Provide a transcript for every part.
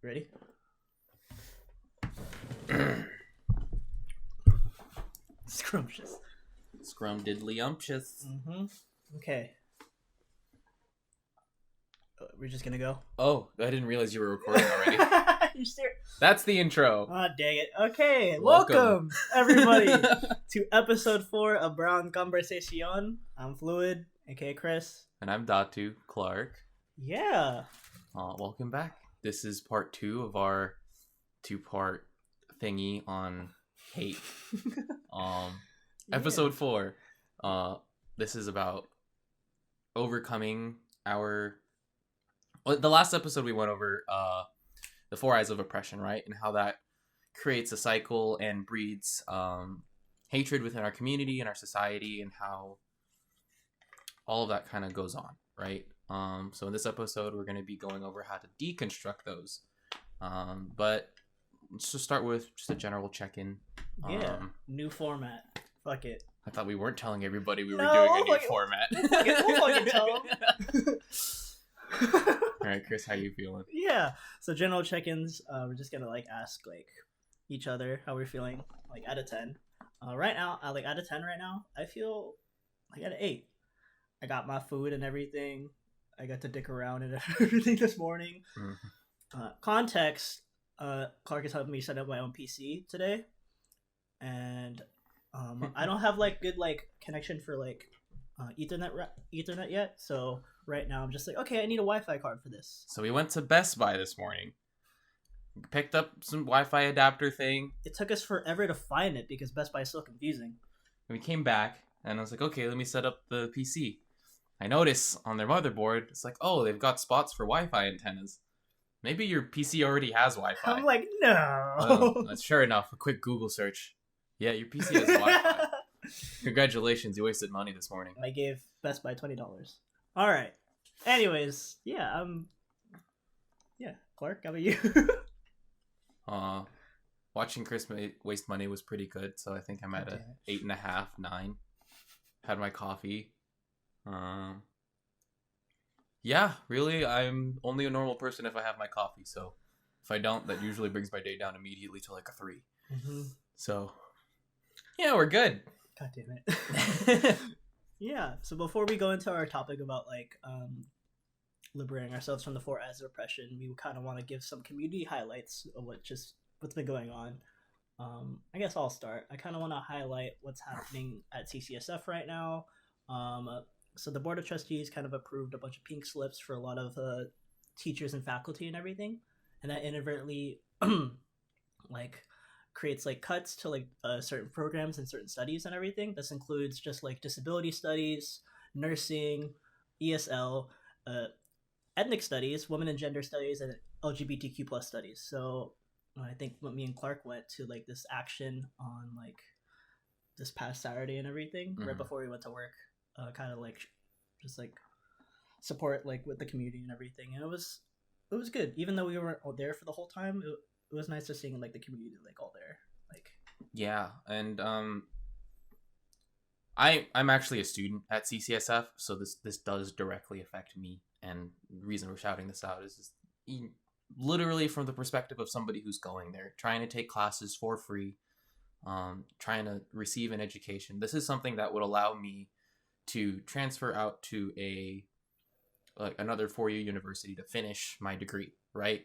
Ready? Scrumptious. Scrum-diddly-umptious. Mm-hmm. Okay. We're just gonna go. Oh, I didn't realize you were recording already. You serious? That's the intro. Ah, dang it. Okay, Welcome. welcome everybody to episode 4 of Brown Conversation. I'm Fluid, aka Chris. And I'm Datu Clark. Yeah. Welcome back. This is part 2 of our 2-part thingy on hate. Episode 4. This is about overcoming our... Well, the last episode we went over the 4 eyes of oppression, right? And how that creates a cycle and breeds hatred within our community and our society, and how all of that kind of goes on, right? So in this episode, we're going to be going over how to deconstruct those. But let's just start with just a general check-in. Yeah. New format. Fuck it. I thought we weren't telling everybody we were No, doing a new fuck it. format. We'll fucking tell them. All right, Chris, how you feeling? Yeah. So general check-ins. We're just gonna ask each other how we're feeling out of 10. Right now, out of 10 right now, I feel at an 8. I got my food and everything. I got to dick around and everything this morning. Mm-hmm. Context. Clark is helping me set up my own PC today, and I don't have good connection for Ethernet yet. So right now I'm just okay, I need a Wi-Fi card for this. So we went to Best Buy this morning. Picked up some Wi-Fi adapter thing. It took us forever to find it because Best Buy is so confusing. And we came back, and I was like, okay, let me set up the PC. I notice on their motherboard, it's oh, they've got spots for Wi-Fi antennas. Maybe your PC already has Wi-Fi. I'm no. Sure enough, a quick Google search. Yeah, your PC has Wi-Fi. Congratulations, you wasted money this morning. I gave Best Buy $20. All right. Anyways, yeah, Clark, how about you? Watching Chris waste money was pretty good, so I think I'm at a 8.5, 9. Had my coffee. Yeah, really, I'm only a normal person if I have my coffee, so if I don't, that usually brings my day down immediately to a 3. Mm-hmm. So, yeah, we're good. God damn it. Yeah, so before we go into our topic about liberating ourselves from the 4 eyes of oppression, we kind of want to give some community highlights of what's been going on. I guess I'll start. I kind of want to highlight what's happening at CCSF right now. So the Board of Trustees kind of approved a bunch of pink slips for a lot of teachers and faculty and everything, and that inadvertently creates cuts to certain programs and certain studies and everything. This includes just disability studies, nursing, ESL, ethnic studies, women and gender studies, and LGBTQ plus studies. So I think me and Clark went to this action on this past Saturday and everything, right before we went to work. Kind of just support with the community and everything, and it was good. Even though we weren't all there for the whole time, it was nice to seeing the community all there. Yeah, and I'm actually a student at CCSF, so this does directly affect me. And the reason we're shouting this out is literally from the perspective of somebody who's going there, trying to take classes for free, trying to receive an education. This is something that would allow me to transfer out to another 4-year university to finish my degree, right?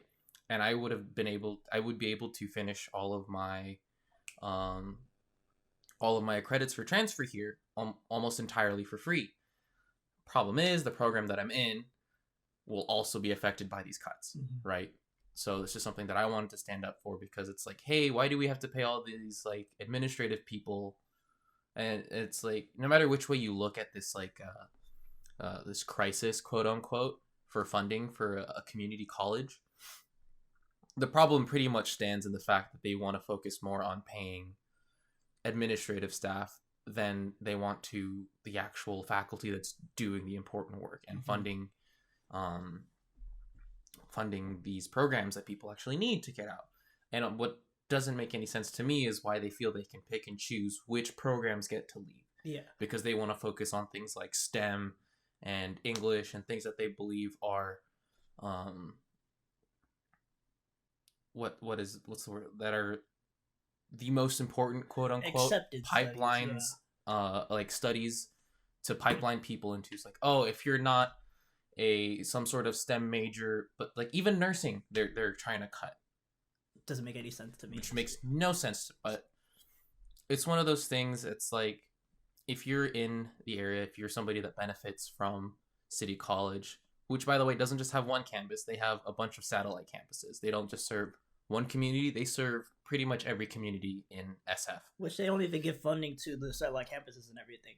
And I would be able to finish all of my credits for transfer here almost entirely for free. Problem is, the program that I'm in will also be affected by these cuts, right? So this is something that I wanted to stand up for, because it's hey, why do we have to pay all these administrative people? And it's no matter which way you look at this this crisis, quote unquote, for funding for a community college, the problem pretty much stands in the fact that they want to focus more on paying administrative staff than they want to the actual faculty that's doing the important work and funding these programs that people actually need to get out. And what doesn't make any sense to me is why they feel they can pick and choose which programs get to leave. Yeah. Because they want to focus on things like STEM and English and things that they believe are what's the word, that are the most important, quote unquote, Accepted pipelines, studies, like studies to pipeline people into. It's like, oh, if you're not some sort of STEM major, but like even nursing, they're trying to cut. Doesn't make any sense to me. Which makes no sense, but it's one of those things. It's like, if you're in the area, if you're somebody that benefits from City College, which by the way doesn't just have one campus, they have a bunch of satellite campuses. They don't just serve one community, they serve pretty much every community in SF. Which they don't even give funding to the satellite campuses and everything.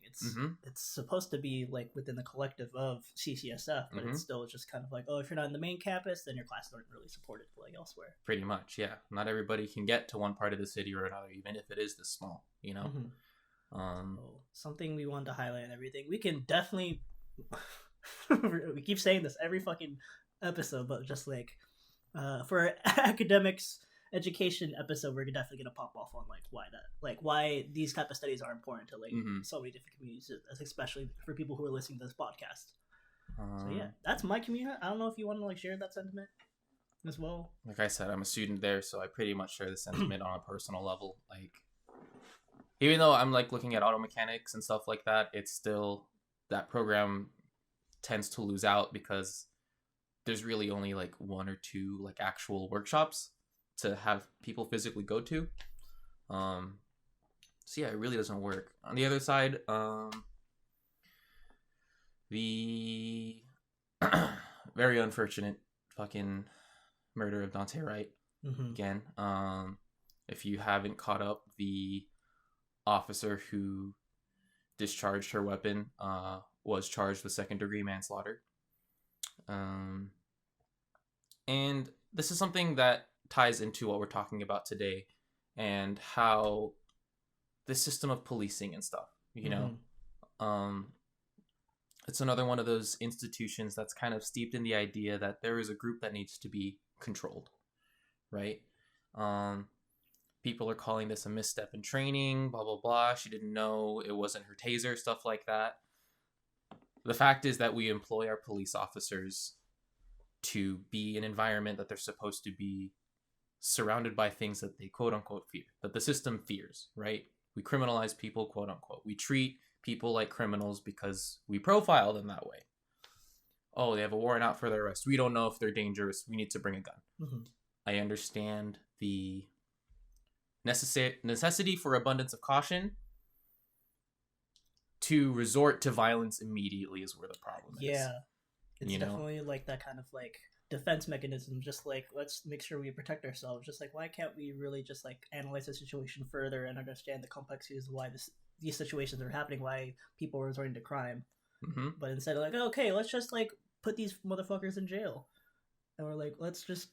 It's supposed to be like within the collective of CCSF, but it's still just kind of like, oh, if you're not in the main campus, then your classes aren't really supported like elsewhere. Pretty much, yeah. Not everybody can get to one part of the city or another, even if it is this small, you know. Something we wanted to highlight and everything. We can definitely we keep saying this every fucking episode, but just like for academics education episode, we're definitely gonna pop off on why these type of studies are important to like so many different communities, especially for people who are listening to this podcast. So yeah, that's my community. I don't know if you want to like share that sentiment as well. Like I said, I'm a student there, so I pretty much share the sentiment on a personal level. Like, even though I'm like looking at auto mechanics and stuff like that, it's still, that program tends to lose out because there's really only like one or two like actual workshops to have people physically go to. So yeah, it really doesn't work. On the other side, the very unfortunate fucking murder of Dante Wright again. If you haven't caught up, the officer who discharged her weapon was charged with second-degree manslaughter. And this is something that ties into what we're talking about today, and how the system of policing and stuff, you know. It's another one of those institutions that's kind of steeped in the idea that there is a group that needs to be controlled, right? People are calling this a misstep in training, blah, blah, blah. She didn't know it wasn't her taser, stuff like that. The fact is that we employ our police officers to be an environment that they're supposed to be surrounded by things that they quote unquote fear, that the system fears, right? We criminalize people, quote unquote. We treat people like criminals because we profile them that way. Oh, they have a warrant out for their arrest. We don't know if they're dangerous. We need to bring a gun. I understand the necessity for abundance of caution. To resort to violence immediately is where the problem is. Yeah, it's definitely like that kind of like defense mechanism. Just like, let's make sure we protect ourselves. Just like, why can't we really just like analyze the situation further and understand the complexities of why these situations are happening, why people are resorting to crime? But instead of like, okay, let's just like put these motherfuckers in jail, and we're like, let's just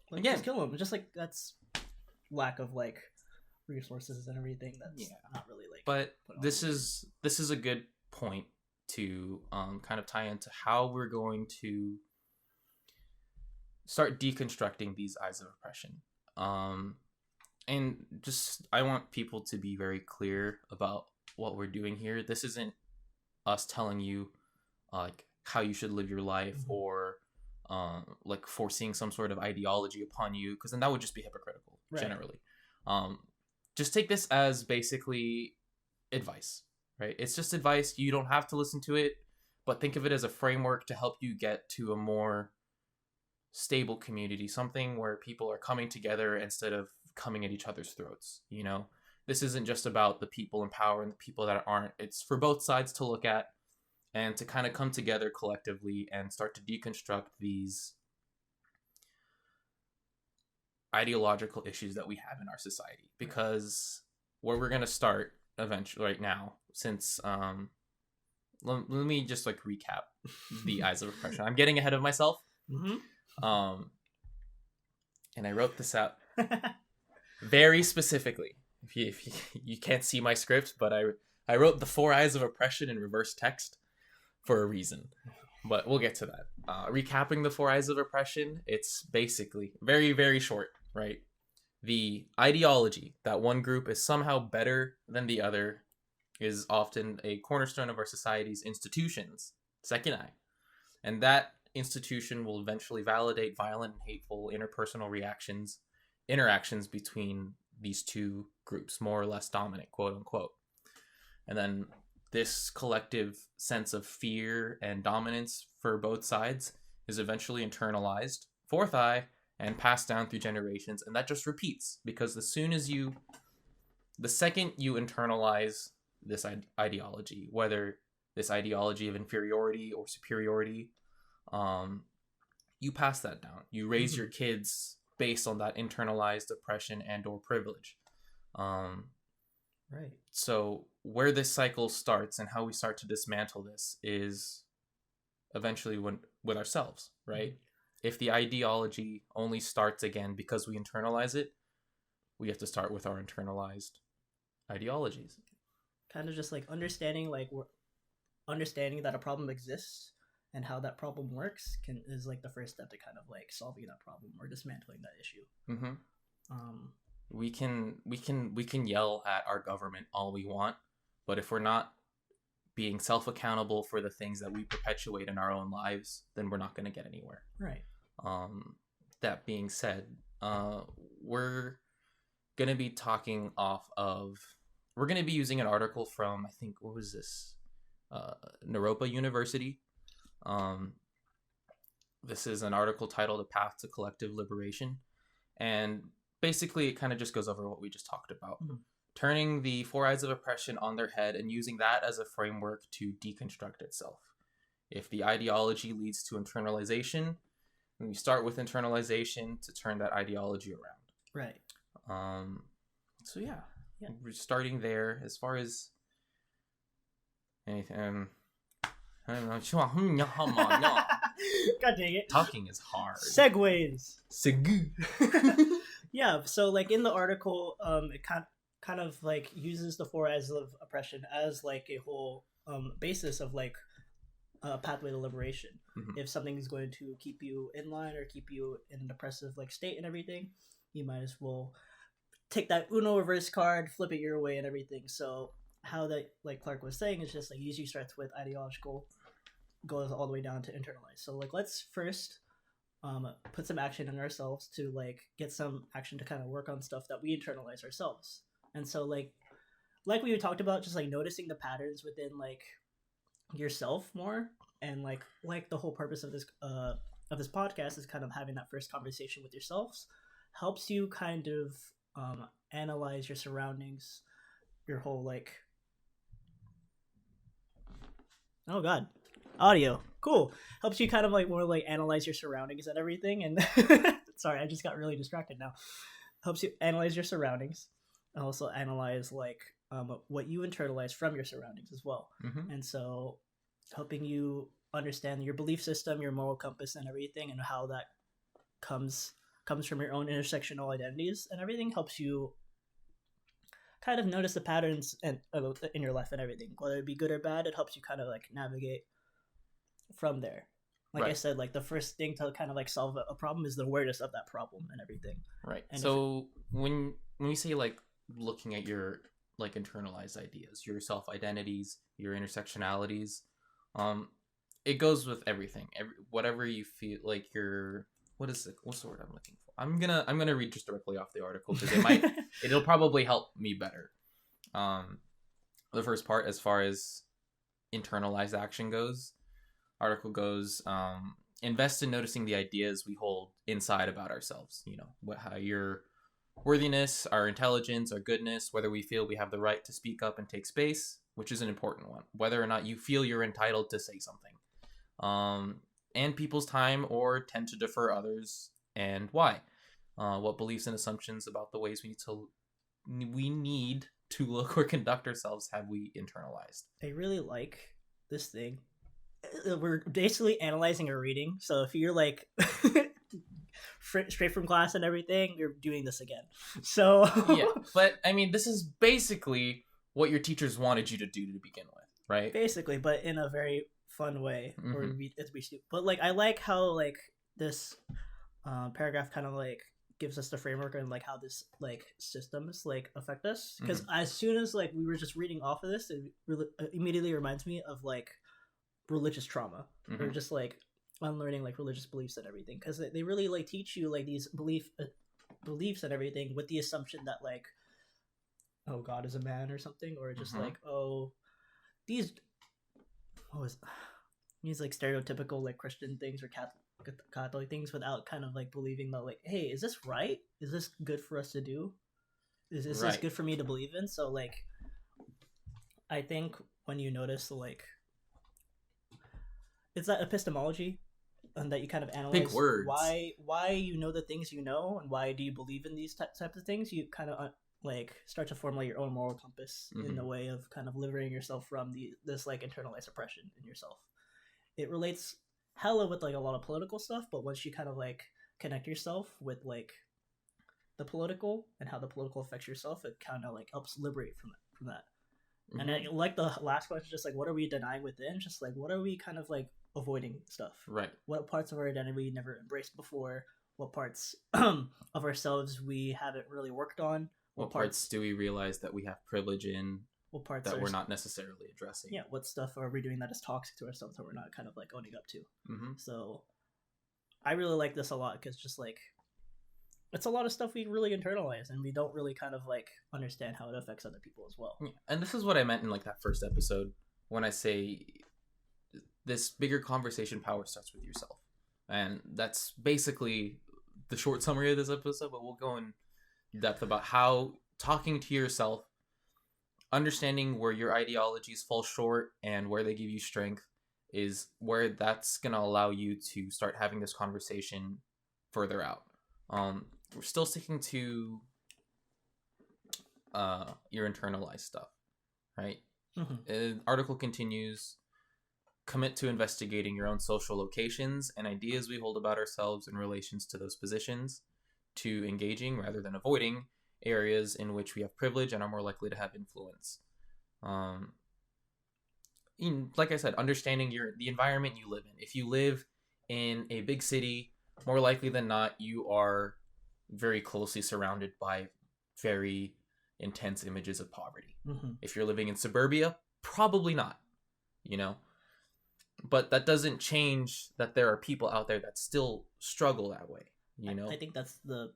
kill them. Just like, that's lack of like resources and everything. That's not really like. But this is a good point to kind of tie into how we're going to start deconstructing these eyes of oppression. And just, I want people to be very clear about what we're doing here. This isn't us telling you like how you should live your life, or like forcing some sort of ideology upon you, because then that would just be hypocritical, generally. Just take this as basically advice, right? It's just advice. You don't have to listen to it, but think of it as a framework to help you get to a more stable community, something where people are coming together instead of coming at each other's throats. You know, this isn't just about the people in power and the people that aren't. It's for both sides to look at and to kind of come together collectively and start to deconstruct these ideological issues that we have in our society. Because where we're going to start eventually right now, since let me just like recap the eyes of oppression. I'm getting ahead of myself. And I wrote this out very specifically. If you can't see my script, but I wrote the 4 eyes of oppression in reverse text for a reason. But we'll get to that. Recapping the 4 eyes of oppression, it's basically very, very short, right? The ideology that one group is somehow better than the other is often a cornerstone of our society's institutions, second eye. And that institution will eventually validate violent and hateful interpersonal interactions between these two groups, more or less dominant, quote unquote. And then this collective sense of fear and dominance for both sides is eventually internalized, fourth eye, and passed down through generations. And that just repeats, because the second you internalize this ideology, whether this ideology of inferiority or superiority, you pass that down. You raise your kids based on that internalized oppression and or privilege. Right. So where this cycle starts and how we start to dismantle this is eventually with ourselves, right? If the ideology only starts again because we internalize it, we have to start with our internalized ideologies. Kind of just like understanding that a problem exists and how that problem works is like the first step to kind of like solving that problem or dismantling that issue. We can yell at our government all we want, but if we're not being self-accountable for the things that we perpetuate in our own lives, then we're not going to get anywhere. Right. That being said, we're going to be we're going to be using an article from, I think, what was this? Naropa University. This is an article titled "A Path to Collective Liberation," and basically it kind of just goes over what we just talked about. Turning the four eyes of oppression on their head and using that as a framework to deconstruct itself. If the ideology leads to internalization, then we start with internalization to turn that ideology around. Right. So yeah, we're starting there. As far as anything, I don't know. God dang it. Talking is hard. Segues. Segu. Yeah, so like in the article, it kind of like uses the four eyes of oppression as like a whole basis of like a pathway to liberation. If something is going to keep you in line or keep you in an oppressive like state and everything, you might as well take that Uno reverse card, flip it your way and everything. So how that, like Clark was saying, is just like usually starts with ideological, goes all the way down to internalized. So like let's first put some action in ourselves to like get some action to kind of work on stuff that we internalize ourselves. And so like we talked about, just like noticing the patterns within like yourself more, and like the whole purpose of this podcast is kind of having that first conversation with yourselves, helps you kind of analyze your surroundings, your whole like, oh god, audio, cool, helps you kind of like more like analyze your surroundings and everything. And sorry, I just got really distracted now. Helps you analyze your surroundings and also analyze like what you internalize from your surroundings as well. And so helping you understand your belief system, your moral compass and everything, and how that comes from your own intersectional identities and everything, helps you kind of notice the patterns in your life and everything, whether it be good or bad. It helps you kind of like navigate from there. Like I said, like the first thing to kind of like solve a problem is the awareness of that problem and everything. Right. And so when we say like looking at your like internalized ideas, your self identities, your intersectionalities, it goes with everything. Whatever you feel like what's the word I'm looking for? I'm gonna read just directly off the article because it'll probably help me better. The first part, as far as internalized action goes, article goes, invest in noticing the ideas we hold inside about ourselves. You know, how your worthiness, our intelligence, our goodness, whether we feel we have the right to speak up and take space, which is an important one, whether or not you feel you're entitled to say something, and people's time or tend to defer others, and why. What beliefs and assumptions about the ways we need to look or conduct ourselves have we internalized. I really like this thing. We're basically analyzing a reading, so if you're like straight from class and everything, you're doing this again. So yeah, but I mean, this is basically what your teachers wanted you to do to begin with, right? Basically, but in a very fun way, or it's be stupid. But like, I like how like this paragraph kind of like gives us the framework and like how this like systems like affect us. Because as soon as like we were just reading off of this, it immediately reminds me of like religious trauma, or just like unlearning like religious beliefs and everything, because they really like teach you like these beliefs and everything with the assumption that like, oh, God is a man or something, or just like, oh, these what was these like stereotypical like Christian things or Catholic things, without kind of like believing that like, hey, is this right? Is this good for us to do? Is this good for me to believe in? So like, I think when you notice like, it's that epistemology, and that you kind of analyze big words. why you know the things you know, and why do you believe in these types of things. You kind of like start to formulate your own moral compass in the way of kind of liberating yourself from this like internalized oppression in yourself. It relates hella with like a lot of political stuff, but once you kind of like connect yourself with like the political and how the political affects yourself, it kind of like helps liberate from that. And like the last question, just like, what are we denying within? Just like, what are we kind of like avoiding stuff? Right. What parts of our identity we never embraced before? What parts of ourselves we haven't really worked on? What parts do we realize that we have privilege in? What parts that we're not necessarily addressing? Yeah. What stuff are we doing that is toxic to ourselves that we're not kind of like owning up to? So I really like this a lot, because just like, it's a lot of stuff we really internalize, and we don't really kind of like understand how it affects other people as well. Yeah. And this is what I meant in like that first episode when I say this bigger conversation power starts with yourself. And that's basically the short summary of this episode, but we'll go in depth about how talking to yourself, understanding where your ideologies fall short and where they give you strength, is where that's going to allow you to start having this conversation further out. We're still sticking to your internalized stuff, right? Article continues, commit to investigating your own social locations and ideas we hold about ourselves in relations to those positions, to engaging rather than avoiding areas in which we have privilege and are more likely to have influence. Like I said, understanding the environment you live in. If you live in a big city, more likely than not, you are very closely surrounded by very intense images of poverty. If you're living in suburbia, probably not, you know? But that doesn't change that there are people out there that still struggle that way, you know? I think that's the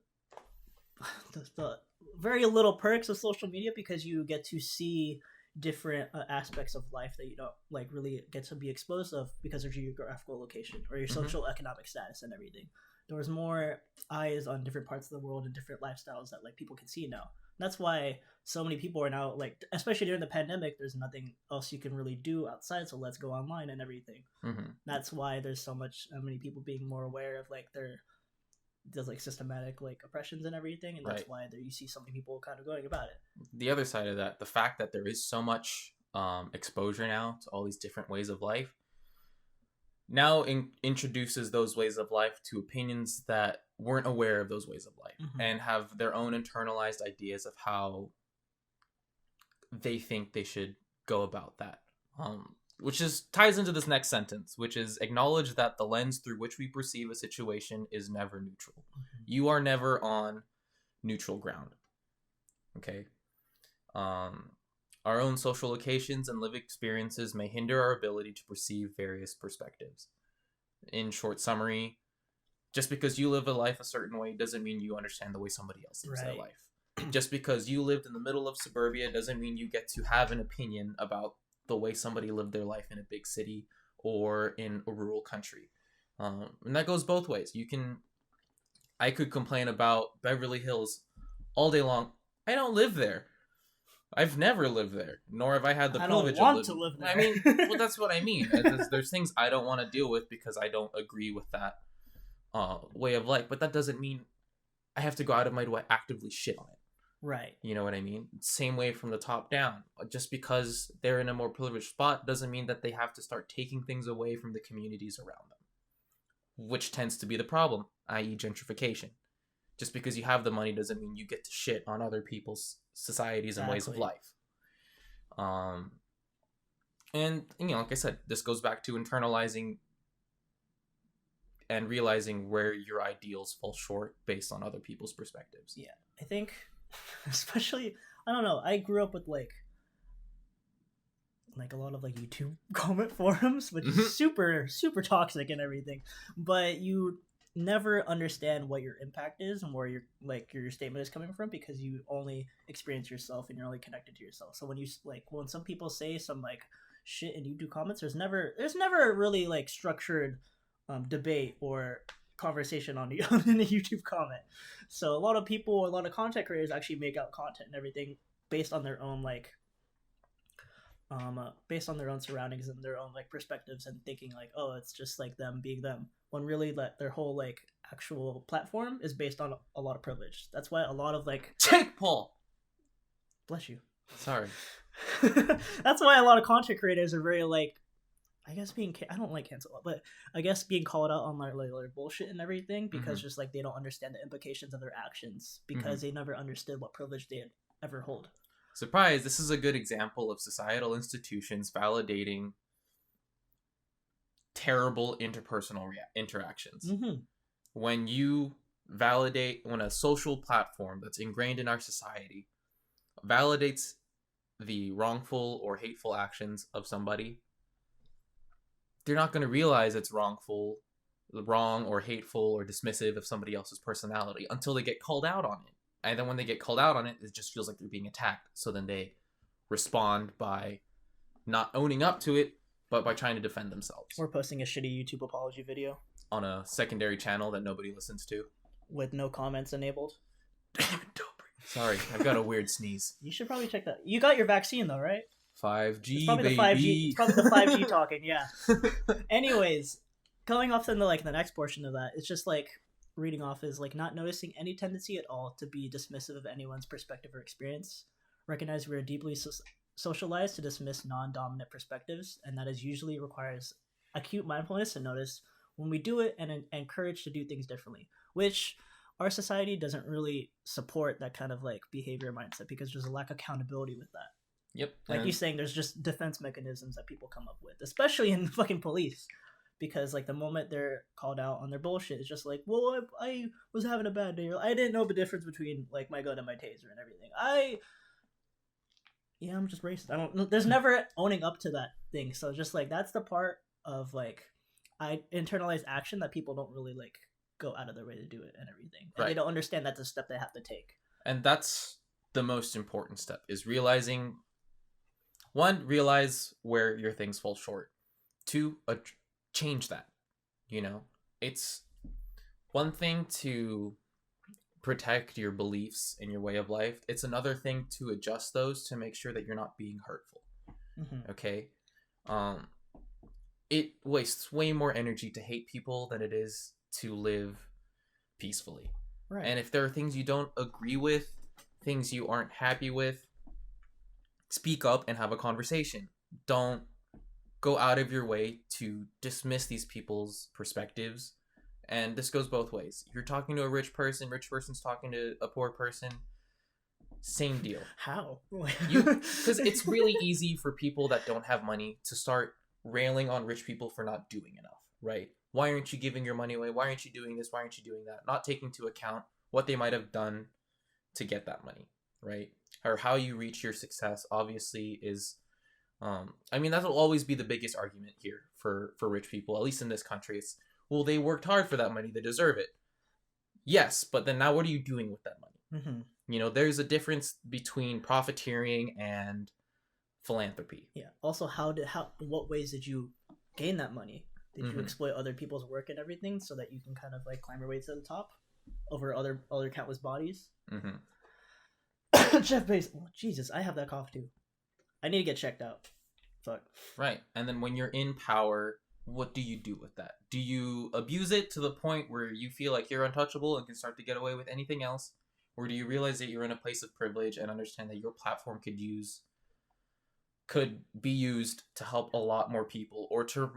very little perks of social media, because you get to see different aspects of life that you don't like really get to be exposed of because of your geographical location or your social economic status and everything. There's more eyes on different parts of the world and different lifestyles that like people can see now. That's why so many people are now like, especially during the pandemic, there's nothing else you can really do outside, so let's go online and everything. That's why there's so many people being more aware of like there's like systematic like oppressions and everything, and that's why you see so many people kind of going about it. The other side of that, the fact that there is so much exposure now to all these different ways of life, now introduces those ways of life to opinions that weren't aware of those ways of life and have their own internalized ideas of how they think they should go about that. Which ties into this next sentence, which is acknowledge that the lens through which we perceive a situation is never neutral. You are never on neutral ground. Okay? Our own social locations and lived experiences may hinder our ability to perceive various perspectives. In short summary, just because you live a life a certain way doesn't mean you understand the way somebody else lives their life. Just because you lived in the middle of suburbia doesn't mean you get to have an opinion about the way somebody lived their life in a big city or in a rural country. And that goes both ways. I could complain about Beverly Hills all day long. I don't live there. I've never lived there, nor have I had the privilege of living. To live there. I mean, well, that's what I mean. There's things I don't want to deal with because I don't agree with that way of life. But that doesn't mean I have to go out of my way to actively shit on it. Right. You know what I mean? Same way from the top down. Just because they're in a more privileged spot doesn't mean that they have to start taking things away from the communities around them, which tends to be the problem, i.e. gentrification. Just because you have the money doesn't mean you get to shit on other people's societies and ways of life. And, like I said, this goes back to internalizing and realizing where your ideals fall short based on other people's perspectives. Yeah, I think, especially, I don't know, I grew up with, like a lot of like YouTube comment forums, which is super toxic and everything, but you never understand what your impact is and where your statement is coming from, because you only experience yourself and you're only connected to yourself. So when you like, when some people say some like shit in YouTube comments, there's never a really like structured debate or conversation on in a YouTube comment. So a lot of people, a lot of content creators actually make out content and everything based on their own like based on their own surroundings and their own like perspectives, and thinking like, oh, it's just like them being them, when really like their whole like actual platform is based on a lot of privilege. That's why a lot of like take Paul, bless you, sorry. That's why a lot of content creators are very like, I guess I don't like cancel, but I guess being called out on like bullshit and everything, because just like they don't understand the implications of their actions, because they never understood what privilege they ever hold. Surprise, this is a good example of societal institutions validating terrible interpersonal interactions. When a social platform that's ingrained in our society validates the wrongful or hateful actions of somebody, they're not going to realize it's wrong or hateful or dismissive of somebody else's personality until they get called out on it. And then when they get called out on it, it just feels like they're being attacked. So then they respond by not owning up to it, but by trying to defend themselves. Or posting a shitty YouTube apology video on a secondary channel that nobody listens to, with no comments enabled. Sorry, I've got a weird sneeze. You should probably check that. You got your vaccine though, right? 5G, it's probably baby. The 5G. It's probably the 5G talking. Yeah. Anyways, going off into like the next portion of that, it's just like reading off is like not noticing any tendency at all to be dismissive of anyone's perspective or experience. Recognize we are deeply socialized to dismiss non-dominant perspectives, and that is usually requires acute mindfulness to notice when we do it, and encourage to do things differently, which our society doesn't really support that kind of like behavior mindset, because there's a lack of accountability with that. Yep. Like you're saying, there's just defense mechanisms that people come up with, especially in fucking police. Because like the moment they're called out on their bullshit, it's just like, well, I was having a bad day. I didn't know the difference between like my gun and my taser and everything. I'm just racist. I don't know. There's never owning up to that thing. So just like, that's the part of like, I internalize action that people don't really like go out of their way to do it and everything. And they don't understand that's a step they have to take. And that's the most important step, is realize where your things fall short. 2, change that. It's one thing to protect your beliefs and your way of life. It's another thing to adjust those to make sure that you're not being hurtful. Okay? It wastes way more energy to hate people than it is to live peacefully. Right. And if there are things you don't agree with, things you aren't happy with, speak up and have a conversation. Don't go out of your way to dismiss these people's perspectives. And this goes both ways. You're talking to a rich person's talking to a poor person. Same deal. How? Because it's really easy for people that don't have money to start railing on rich people for not doing enough, right? Why aren't you giving your money away? Why aren't you doing this? Why aren't you doing that? Not taking into account what they might have done to get that money, right? Or how you reach your success, obviously, is... that'll always be the biggest argument here for rich people, at least in this country. It's, well, they worked hard for that money, they deserve it. Yes, but then now what are you doing with that money? There's a difference between profiteering and philanthropy. Yeah. Also, in what ways did you gain that money? Did you exploit other people's work and everything so that you can kind of like climb your way to the top over other countless bodies? Jeff Bezos. Oh, Jesus, I have that cough too. I need to get checked out. Fuck. Right. And then when you're in power, what do you do with that? Do you abuse it to the point where you feel like you're untouchable and can start to get away with anything else? Or do you realize that you're in a place of privilege and understand that your platform could be used to help a lot more people, or to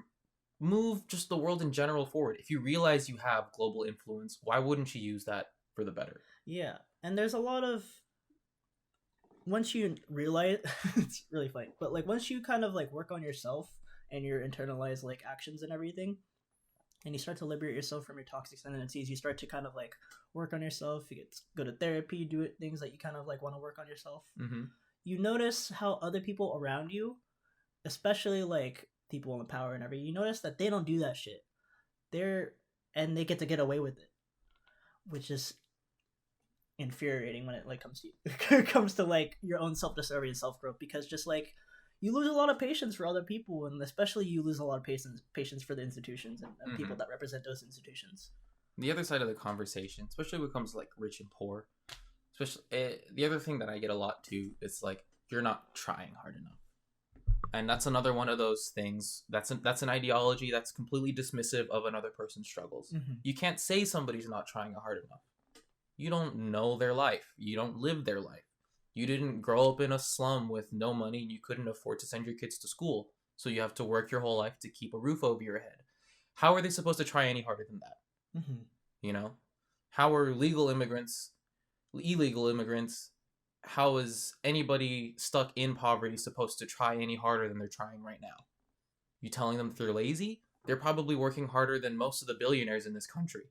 move just the world in general forward? If you realize you have global influence, why wouldn't you use that for the better? Yeah. And there's a lot of... Once you realize... it's really funny. But like once you kind of like work on yourself and your internalized like actions and everything, and you start to liberate yourself from your toxic tendencies, you start to kind of like work on yourself, you go to therapy, do things that you kind of like want to work on yourself. You notice how other people around you especially like people in power and everything, you notice that they don't do that shit. And they get away with it, which is infuriating when it like comes to comes to like your own self-discovery and self-growth, because just like you lose a lot of patience for other people, and especially you lose a lot of patience for the institutions and people that represent those institutions. The other side of the conversation, especially when it comes to like rich and poor, especially the other thing that I get a lot too is like, you're not trying hard enough. And that's another one of those things. That's an ideology that's completely dismissive of another person's struggles. You can't say somebody's not trying hard enough. You don't know their life. You don't live their life. You didn't grow up in a slum with no money and you couldn't afford to send your kids to school. So you have to work your whole life to keep a roof over your head. How are they supposed to try any harder than that? You know? How are illegal immigrants, how is anybody stuck in poverty supposed to try any harder than they're trying right now? You telling them they're lazy? They're probably working harder than most of the billionaires in this country.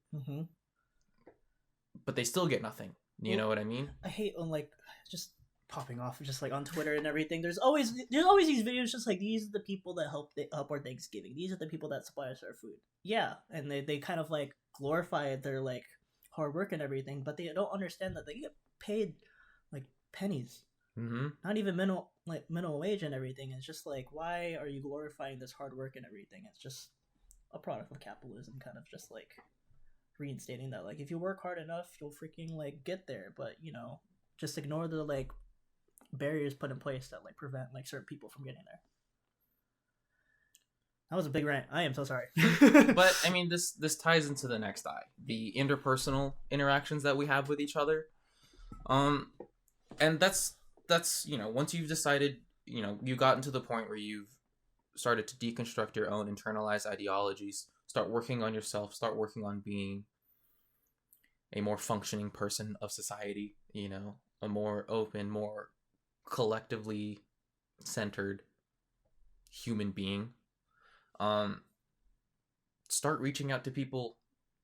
But they still get nothing. You know what I mean? I hate when like just popping off just like on Twitter and everything. There's always these videos just like, these are the people that help our Thanksgiving. These are the people that supply us our food. Yeah, and they kind of like glorify their like hard work and everything, but they don't understand that they get paid like pennies. Not even minimum wage and everything. It's just like, why are you glorifying this hard work and everything? It's just a product of capitalism, kind of just like reinstating that like, if you work hard enough, you'll freaking like get there. But you know, just ignore the like barriers put in place that like prevent like certain people from getting there. That was a big rant. I am so sorry. But I mean, this ties into the next the interpersonal interactions that we have with each other. And that's you know, once you've decided, you know, you gotten to the point where you've started to deconstruct your own internalized ideologies, start working on yourself, start working on being a more functioning person of society, you know, a more open, more collectively centered human being. Start reaching out to people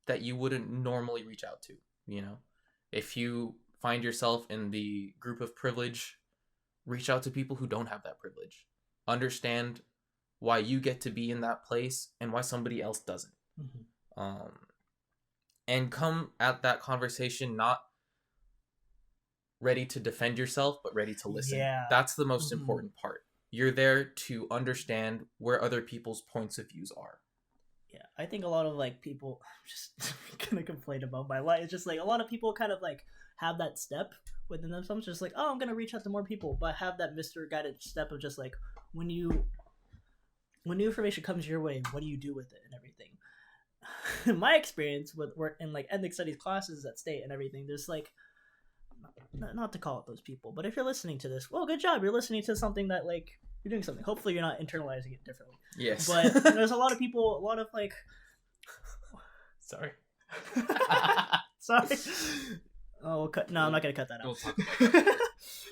that you wouldn't normally reach out to, you know. If you find yourself in the group of privilege, reach out to people who don't have that privilege. Understand why you get to be in that place and why somebody else doesn't. And come at that conversation not ready to defend yourself, but ready to listen. Yeah. That's the most important part. You're there to understand where other people's points of views are. Yeah, I think a lot of like people, I'm just gonna complain about my life. It's just like a lot of people kind of like have that step within themselves, just like, oh, I'm gonna reach out to more people, but have that misguided step of just like, when new information comes your way, what do you do with it and everything? My experience with work in like ethnic studies classes at state and everything, there's like, not to call it those people, but if you're listening to this, well, good job, you're listening to something that like, you're doing something. Hopefully you're not internalizing it differently. Yes. But there's a lot of people, a lot of like, sorry. Sorry. Oh, we'll cut. No, I'm not gonna cut that out. We'll talk about it.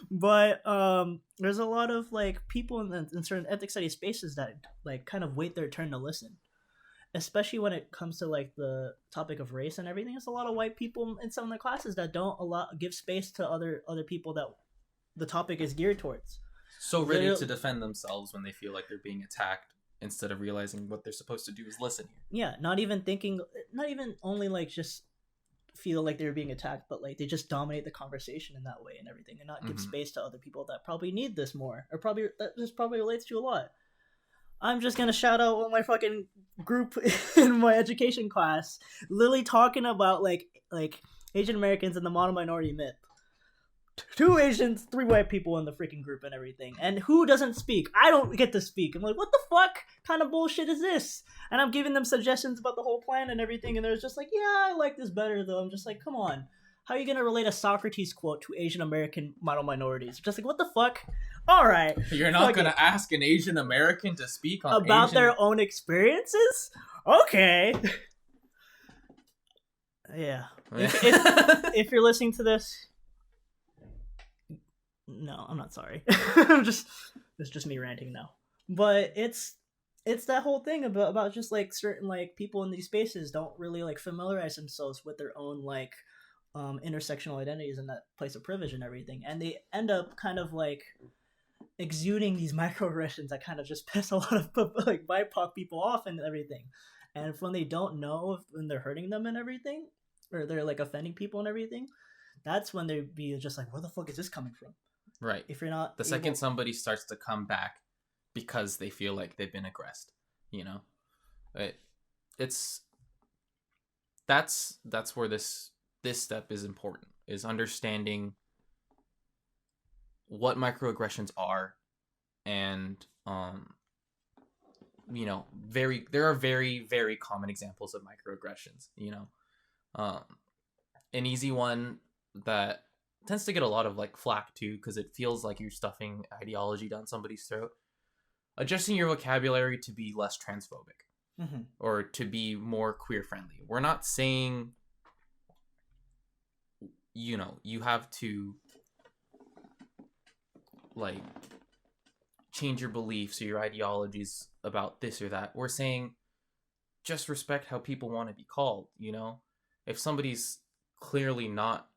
But there's a lot of like people in certain ethnic studies spaces that like kind of wait their turn to listen, especially when it comes to like the topic of race and everything. There's a lot of white people in some of the classes that don't give space to other people that the topic is geared towards. So ready to defend themselves when they feel like they're being attacked, instead of realizing what they're supposed to do is listen here. Yeah, not even only like just feel like they're being attacked, but like they just dominate the conversation in that way and everything, and not give space to other people that probably need this more, or probably that this probably relates to a lot. I'm just gonna shout out my fucking group in my education class, literally talking about like Asian Americans and the model minority myth. 2 Asians, 3 white people in the freaking group and everything. And who doesn't speak? I don't get to speak. I'm like, what the fuck kind of bullshit is this? And I'm giving them suggestions about the whole plan and everything, and they're just like, yeah, I like this better though. I'm just like, come on. How are you gonna relate a Socrates quote to Asian American model minorities? Just like, what the fuck? Alright. You're not gonna ask an Asian American to speak on about their own experiences? Okay. Yeah. If you're listening to this, no, I'm not sorry. It's just me ranting now. But it's that whole thing about just like certain like people in these spaces don't really like familiarize themselves with their own like intersectional identities and that place of privilege and everything, and they end up kind of like exuding these microaggressions that kind of just piss a lot of like BIPOC people off and everything. And when they don't know when they're hurting them and everything, or they're like offending people and everything, that's when they be just like, where the fuck is this coming from? Right. If you're not the second somebody starts to come back because they feel like they've been aggressed, you know, that's where this step is important, is understanding what microaggressions are, and you know, there are very, very common examples of microaggressions, you know. An easy one that tends to get a lot of like flack too, because it feels like you're stuffing ideology down somebody's throat. Adjusting your vocabulary to be less transphobic, or to be more queer friendly. We're not saying, you know, you have to like change your beliefs or your ideologies about this or that. We're saying just respect how people want to be called, you know? If somebody's clearly not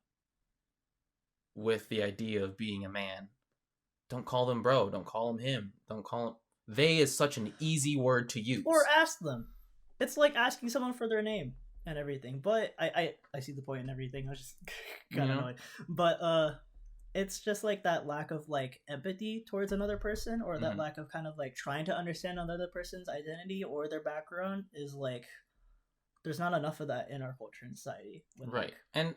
with the idea of being a man, don't call them bro, don't call them him, don't call them... They is such an easy word to use. Or ask them. It's like asking someone for their name and everything. But I see the point and everything. I was just kind of annoyed. But it's just like that lack of like empathy towards another person, or that lack of kind of like trying to understand another person's identity or their background is like, there's not enough of that in our culture and society. Right. And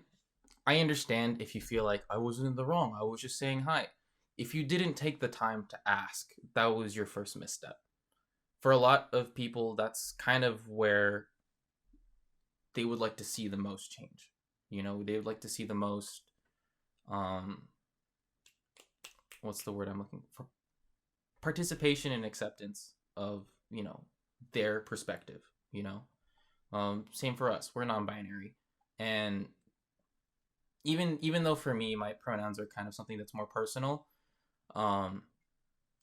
I understand if you feel like I wasn't in the wrong, I was just saying hi. If you didn't take the time to ask, that was your first misstep. For a lot of people, that's kind of where they would like to see the most change. You know, they would like to see the most, what's the word I'm looking for? Participation and acceptance of, you know, their perspective, you know? Same for us. We're non-binary. And even though for me, my pronouns are kind of something that's more personal, on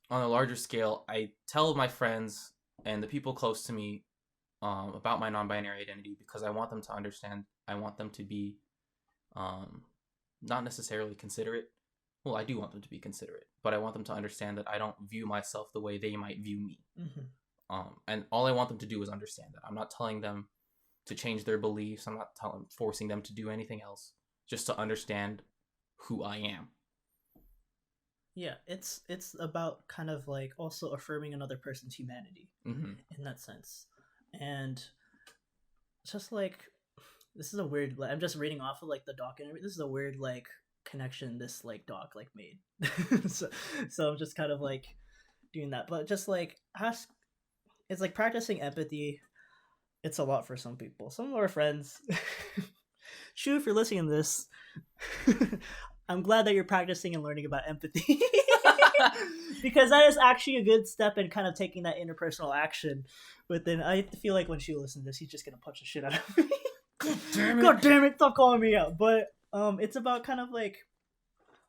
a larger scale, I tell my friends and the people close to me about my non-binary identity because I want them to understand. I want them to be not necessarily considerate. Well, I do want them to be considerate, but I want them to understand that I don't view myself the way they might view me. And all I want them to do is understand that. I'm not telling them to change their beliefs. I'm not forcing them to do anything else, just to understand who I am. Yeah, it's about kind of like also affirming another person's humanity in that sense. And just like, this is a weird, like, I'm just reading off of like the doc and everything. This is a weird like connection this like doc like made. so I'm just kind of like doing that. But just like it's like practicing empathy. It's a lot for some people. Some of our friends, Shu, if you're listening to this, I'm glad that you're practicing and learning about empathy. Because that is actually a good step in kind of taking that interpersonal action within. I feel like when Shu listens to this, he's just gonna punch the shit out of me. God damn it, stop calling me out. But it's about kind of like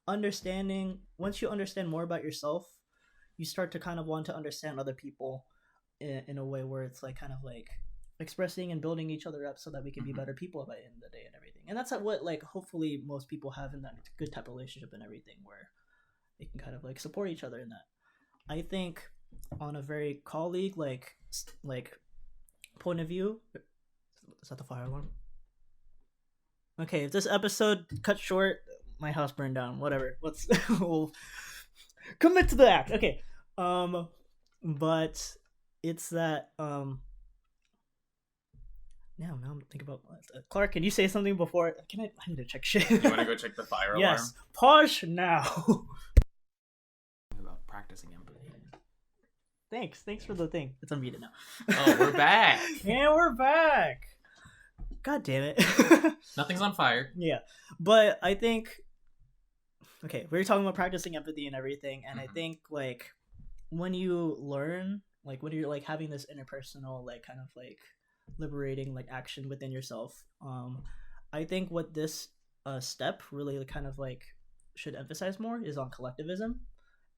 understanding. Once you understand more about yourself, you start to kind of want to understand other people in a way where it's like kind of like expressing and building each other up so that we can be better people by the end of the day and everything. And that's what like hopefully most people have in that good type of relationship and everything, where they can kind of like support each other in that. I think on a very colleague like point of view, is that the fire alarm? Okay, if this episode cut short, my house burned down, whatever, we'll commit to the act. Okay, but it's that now I'm thinking about Clark. Can you say something before? I need to check shit. You want to go check the fire alarm? Yes. Pause now. About practicing empathy. Thanks for the thing. It's unmuted now. Oh, we're back. And we're back. God damn it. Nothing's on fire. Yeah, but I think, okay, we were talking about practicing empathy and everything, and I think like when you learn, like when you're like having this interpersonal like kind of like liberating like action within yourself, I think what this step really kind of like should emphasize more is on collectivism.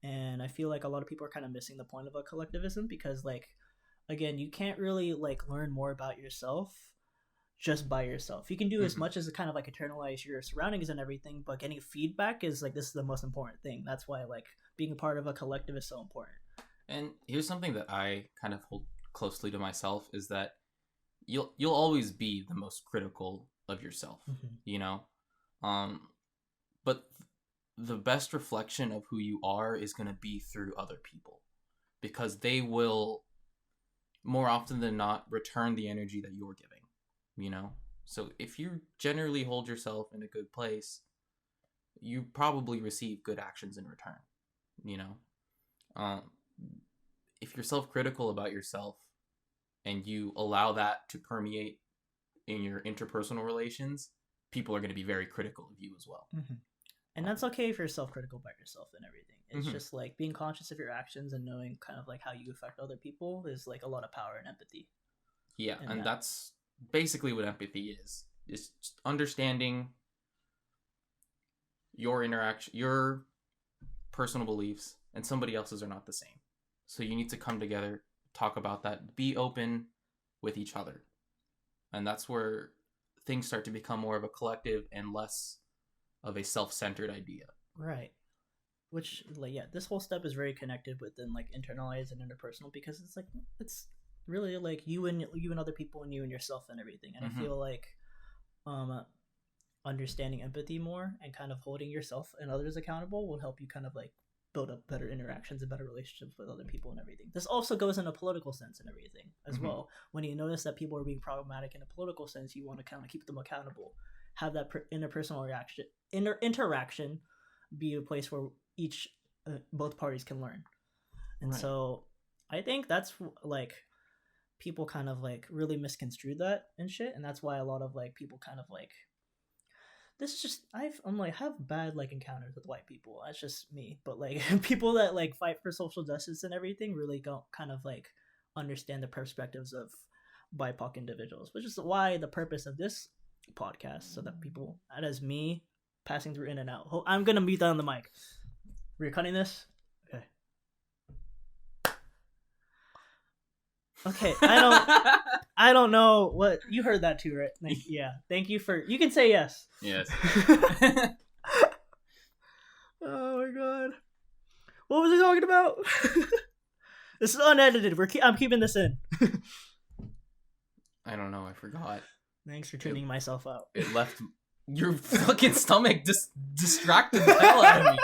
And I feel like a lot of people are kind of missing the point of a collectivism, because like, again, you can't really like learn more about yourself just by yourself. You can do as much as kind of like internalize your surroundings and everything, but getting feedback is like, this is the most important thing. That's why like being a part of a collective is so important. And here's something that I kind of hold closely to myself is that you'll always be the most critical of yourself, you know? But the best reflection of who you are is going to be through other people, because they will more often than not return the energy that you're giving, you know? So if you generally hold yourself in a good place, you probably receive good actions in return, you know? If you're self-critical about yourself and you allow that to permeate in your interpersonal relations, people are going to be very critical of you as well. And that's okay if you're self-critical about yourself and everything. It's just like being conscious of your actions and knowing kind of like how you affect other people is like a lot of power and empathy. Yeah, and that's basically what empathy is. It's just understanding your interaction, your personal beliefs, and somebody else's are not the same. So you need to come together, talk about that, be open with each other. And that's where things start to become more of a collective and less of a self-centered idea. Right. Which, like, yeah, this whole step is very connected within like internalized and interpersonal, because it's like it's really like you and other people and you and yourself and everything. And I feel like understanding empathy more and kind of holding yourself and others accountable will help you kind of like build up better interactions and better relationships with other people and everything. This also goes in a political sense and everything as well. When you notice that people are being problematic in a political sense, you want to kind of keep them accountable, have that interpersonal interaction be a place where both parties can learn. And so I think that's like people kind of like really misconstrued that and shit, and that's why a lot of like people kind of like this is just I'm like have bad like encounters with white people. That's just me. But like people that like fight for social justice and everything really don't kind of like understand the perspectives of BIPOC individuals, which is why the purpose of this podcast, so that people, that is me passing through in and out. I'm gonna mute that on the mic. We're cutting this? Okay. I don't know what you heard that too, right? Yeah. Thank you for. You can say yes. Yes. Oh my god. What was I talking about? This is unedited. I'm keeping this in. I don't know. I forgot. Thanks for tuning myself out. It left your fucking stomach just distracted the hell out of me.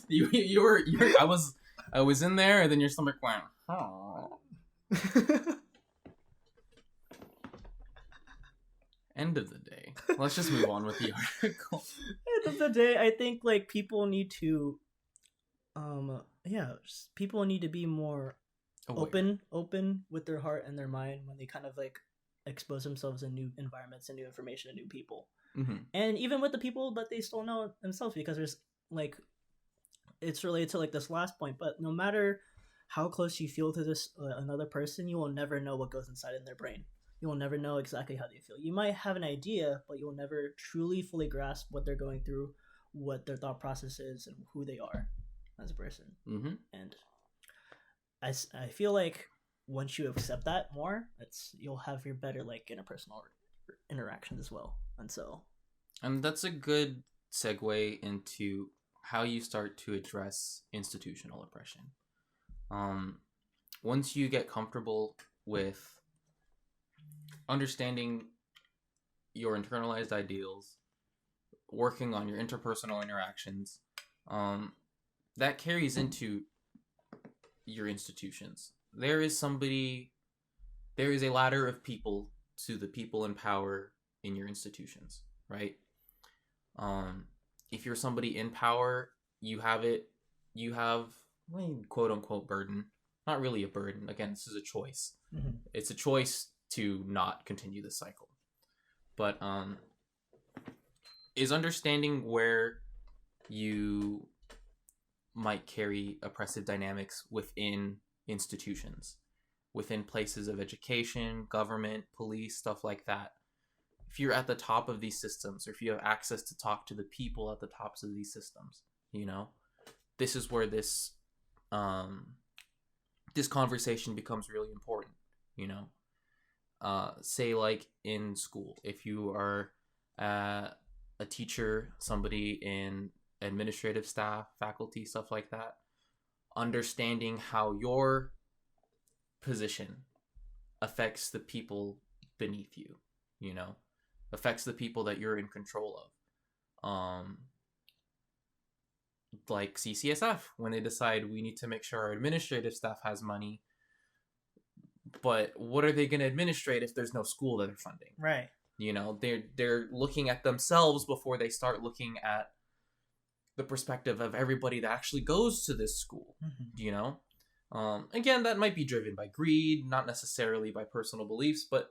You were. I was in there, and then your stomach went. Oh. End of the day. Let's just move on with the article. End of the day, I think like people need to, people need to be more open with their heart and their mind when they kind of like expose themselves in new environments and new information and new people, and even with the people that they still know themselves, because there's like it's related to like this last point, but no matter how close you feel to this another person, you will never know what goes inside in their brain. You will never know exactly how they feel. You might have an idea, but you'll never truly fully grasp what they're going through, what their thought process is, and who they are as a person. And I feel like once you accept that more, you'll have your better like interpersonal interactions as well. And that's a good segue into how you start to address institutional oppression. Once you get comfortable with understanding your internalized ideals, working on your interpersonal interactions, that carries into your institutions. There is a ladder of people to the people in power in your institutions, right? If you're somebody in power, you have quote unquote burden. Not really a burden. Again, this is a choice. It's a choice to not continue this cycle. But is understanding where you might carry oppressive dynamics within institutions, within places of education, government, police, stuff like that. If you're at the top of these systems, or if you have access to talk to the people at the tops of these systems, this is where this conversation becomes really important. Say like in school, if you are a teacher, somebody in administrative staff, faculty, stuff like that, understanding how your position affects the people beneath you, you know, affects the people that you're in control of. Like CCSF, when they decide we need to make sure our administrative staff has money, but what are they going to administrate if there's no school that they're funding? Right. You know, they're looking at themselves before they start looking at the perspective of everybody that actually goes to this school. You know, again, that might be driven by greed, not necessarily by personal beliefs, but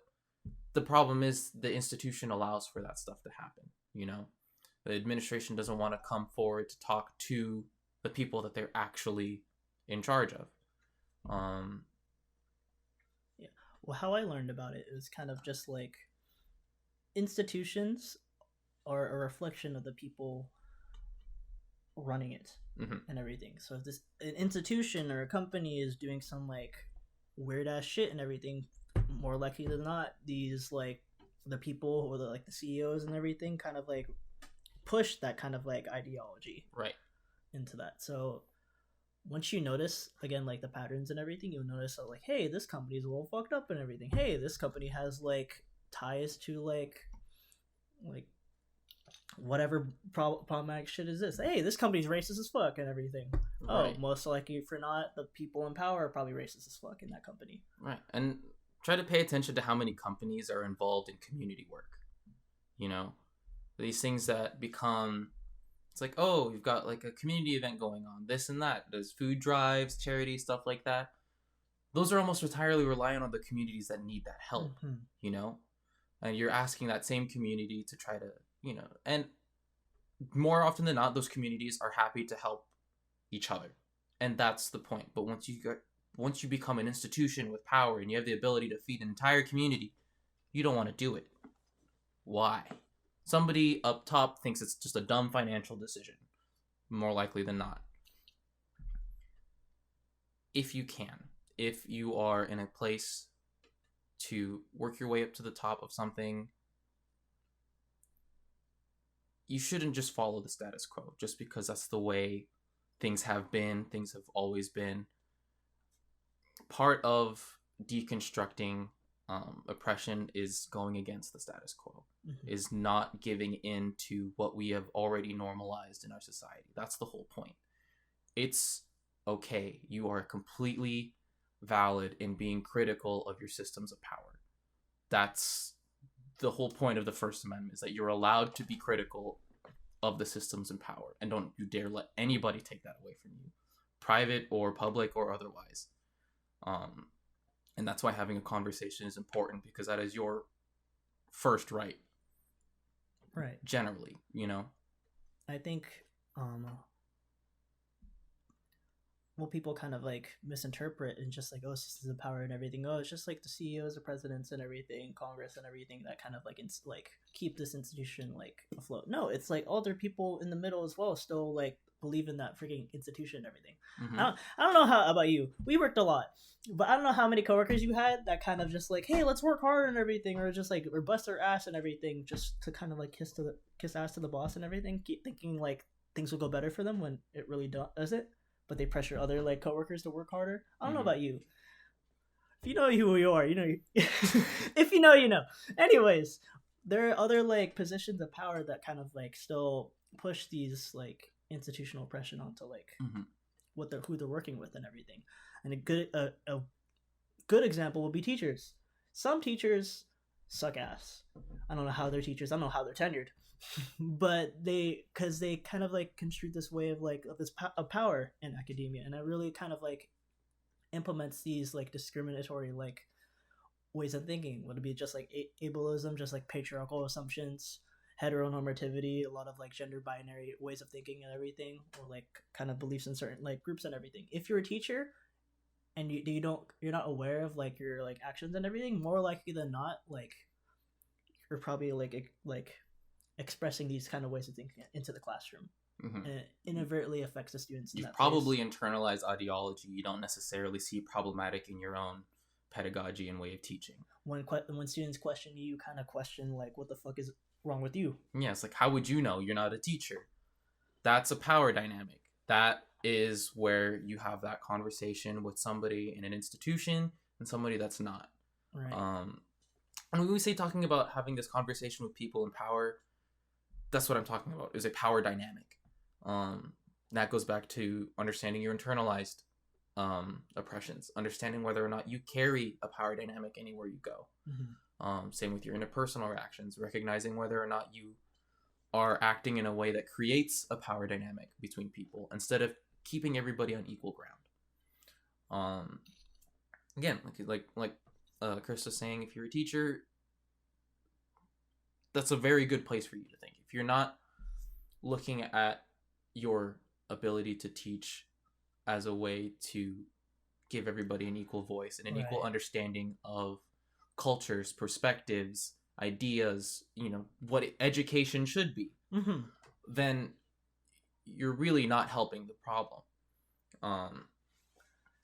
the problem is the institution allows for that stuff to happen. You know, the administration doesn't want to come forward to talk to the people that they're actually in charge of. Yeah. Well, how I learned about it is kind of just like institutions are a reflection of the people running it and everything. So if this an institution or a company is doing some like weird ass shit and everything, more likely than not, these like the people or the like the CEOs and everything kind of like push that kind of like ideology into that. So once you notice again like the patterns and everything, you'll notice that like, hey, this company's a little fucked up and everything. Hey, this company has like ties to like whatever problematic shit is this. Hey, this company's racist as fuck and everything. Oh, most likely for not, the people in power are probably racist as fuck in that company. Right. And try to pay attention to how many companies are involved in community work. You know, these things that become, it's like, oh, you've got like a community event going on, this and that. There's food drives, charity, stuff like that. Those are almost entirely reliant on the communities that need that help, you know? And you're asking that same community to try to, you know, and more often than not, those communities are happy to help each other. And that's the point. But once you become an institution with power and you have the ability to feed an entire community, you don't want to do it. Why? Somebody up top thinks it's just a dumb financial decision, more likely than not. If you are in a place to work your way up to the top of something, you shouldn't just follow the status quo just because that's the way things have been, things have always been. Part of deconstructing oppression is going against the status quo, is not giving in to what we have already normalized in our society. That's the whole point. It's okay. You are completely valid in being critical of your systems of power. That's the whole point of the First Amendment, is that you're allowed to be critical of the systems in power, and don't you dare let anybody take that away from you, private or public or otherwise. And that's why having a conversation is important, because that is your first right. Right. Generally, you know. I think well, people kind of like misinterpret and just like, oh, systems of power and everything. Oh, it's just like the CEOs, the presidents, and everything, Congress, and everything that kind of like like keep this institution like afloat. No, it's like all their people in the middle as well still like believe in that freaking institution and everything. I don't know how about you. We worked a lot, but I don't know how many coworkers you had that kind of just like, hey, let's work hard and everything, or just like or bust their ass and everything just to kind of like kiss ass to the boss and everything, keep thinking like things will go better for them when it really does it. But they pressure other like coworkers to work harder. I don't know about you. If you know who you are, you know. If you know, you know. Anyways, there are other like positions of power that kind of like still push these like institutional oppression onto like who they're working with and everything. And a good example would be teachers. Some teachers suck ass. I don't know how they're teachers. I don't know how they're tenured. But because they kind of like construed this way of like of this of power in academia, and it really kind of like implements these like discriminatory like ways of thinking. Would it be just like ableism, just like patriarchal assumptions, heteronormativity, a lot of like gender binary ways of thinking and everything, or like kind of beliefs in certain like groups and everything. If you're a teacher and you're not aware of like your like actions and everything, more likely than not, like you're probably like expressing these kind of ways of thinking into the classroom, and it inadvertently affects the students. You've probably internalized ideology you don't necessarily see problematic in your own pedagogy and way of teaching. When students question you, you kind of question like, what the fuck is wrong with you? Yeah, it's like, how would you know? You're not a teacher. That's a power dynamic. That is where you have that conversation with somebody in an institution and somebody that's not. Right. And when we say talking about having this conversation with people in power, that's what I'm talking about, is a power dynamic. That goes back to understanding your internalized oppressions, understanding whether or not you carry a power dynamic anywhere you go. Same with your interpersonal reactions, recognizing whether or not you are acting in a way that creates a power dynamic between people instead of keeping everybody on equal ground. Again, like Chris was saying, if you're a teacher, that's a very good place for you to think. If you're not looking at your ability to teach as a way to give everybody an equal voice and an equal understanding of cultures, perspectives, ideas, what education should be, then you're really not helping the problem.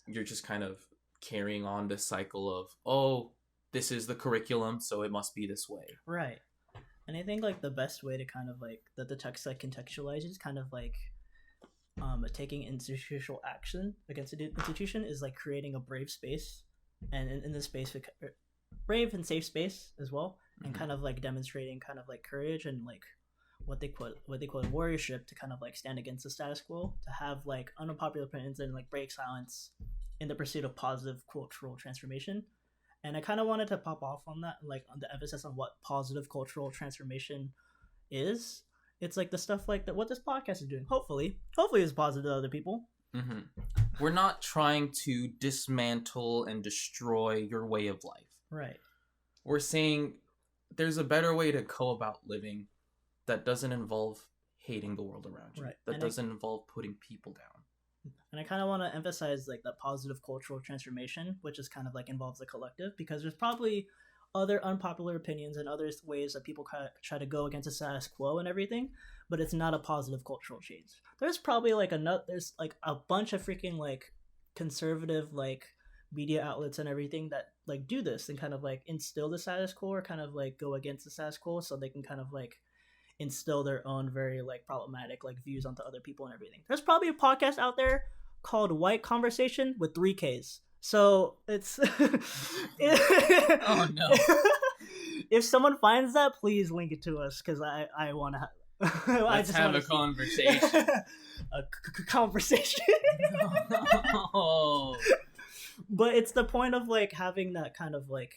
You're just kind of carrying on this cycle of, oh, this is the curriculum, so it must be this way. Right. And I think like the best way to kind of like that the text like contextualizes kind of like taking institutional action against the institution is like creating a brave space, and in this space brave and safe space as well, and kind of like demonstrating kind of like courage and like what they call warriorship, to kind of like stand against the status quo, to have like unpopular opinions and like break silence in the pursuit of positive cultural transformation. And I kind of wanted to pop off on that, like on the emphasis on what positive cultural transformation is. It's like the stuff like that what this podcast is doing. Hopefully is positive to other people. We're not trying to dismantle and destroy your way of life. Right. We're saying there's a better way to go about living that doesn't involve hating the world around you. Right. That doesn't involve putting people down. And I kind of want to emphasize like that positive cultural transformation, which is kind of like involves the collective, because there's probably other unpopular opinions and other ways that people try to go against the status quo and everything, but it's not a positive cultural change. There's probably like there's like a bunch of freaking like conservative like media outlets and everything that like do this and kind of like instill the status quo or kind of like go against the status quo so they can kind of like instill their own very like problematic like views onto other people and everything. There's probably a podcast out there called White Conversation with 3 Ks. So it's oh no. If someone finds that, please link it to us, because I want to let's have a conversation. A conversation. No. But it's the point of like having that kind of like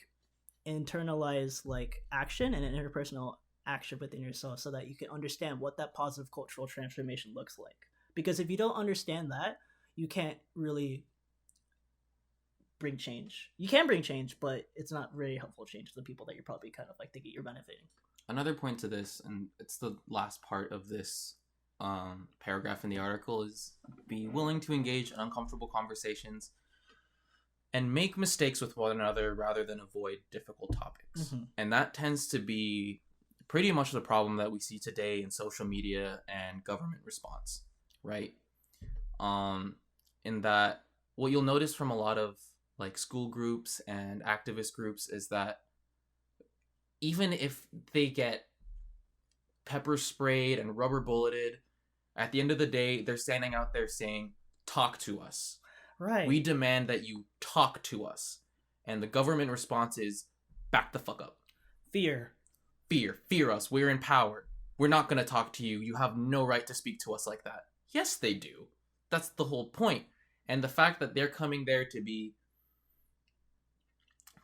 internalized like action and an interpersonal action within yourself, so that you can understand what that positive cultural transformation looks like. Because if you don't understand that, you can't really bring change. You can bring change, but it's not really helpful change to the people that you're probably kind of like thinking you're benefiting. Another point to this, and it's the last part of this paragraph in the article, is be willing to engage in uncomfortable conversations and make mistakes with one another rather than avoid difficult topics. And that tends to be pretty much the problem that we see today in social media and government response, right? In that, what you'll notice from a lot of like school groups and activist groups is that even if they get pepper sprayed and rubber bulleted, at the end of the day, they're standing out there saying, talk to us. Right. We demand that you talk to us. And the government response is, back the fuck up. Fear us. We're in power. We're not going to talk to you. You have no right to speak to us like that. Yes, they do. That's the whole point. And the fact that they're coming there to be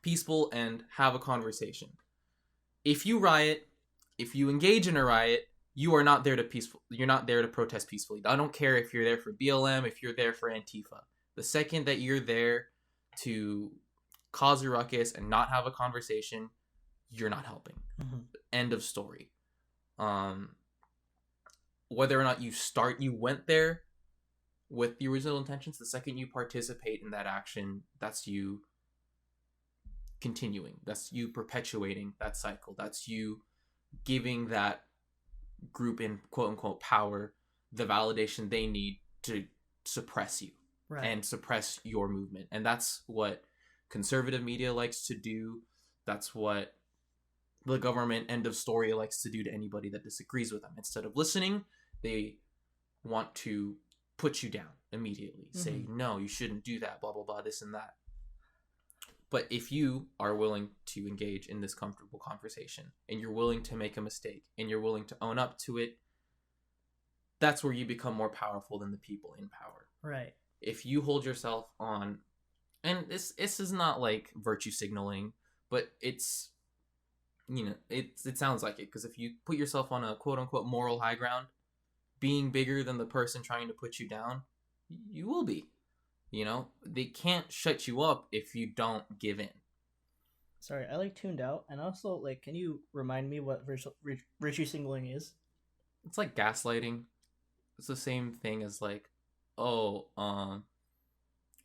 peaceful and have a conversation. If you riot, if you engage in a riot, you are not there to you're not there to protest peacefully. I don't care if you're there for BLM, if you're there for Antifa. The second that you're there to cause a ruckus and not have a conversation, you're not helping. End of story. Whether or not you went there with the original intentions, the second you participate in that action, that's you continuing. That's you perpetuating that cycle. That's you giving that group in quote-unquote power the validation they need to suppress you. Right. And suppress your movement. And that's what conservative media likes to do. That's what the government, end of story, likes to do to anybody that disagrees with them. Instead of listening, they want to put you down immediately. Say, no, you shouldn't do that, blah, blah, blah, this and that. But if you are willing to engage in this comfortable conversation, and you're willing to make a mistake, and you're willing to own up to it, that's where you become more powerful than the people in power. Right. If you hold yourself on, and this is not like virtue signaling, but it's, you know, it sounds like it, because if you put yourself on a quote-unquote moral high ground, being bigger than the person trying to put you down, you will be. You know, they can't shut you up if you don't give in. Sorry, I tuned out. And also, can you remind me what virtue signaling is? It's like gaslighting. It's the same thing as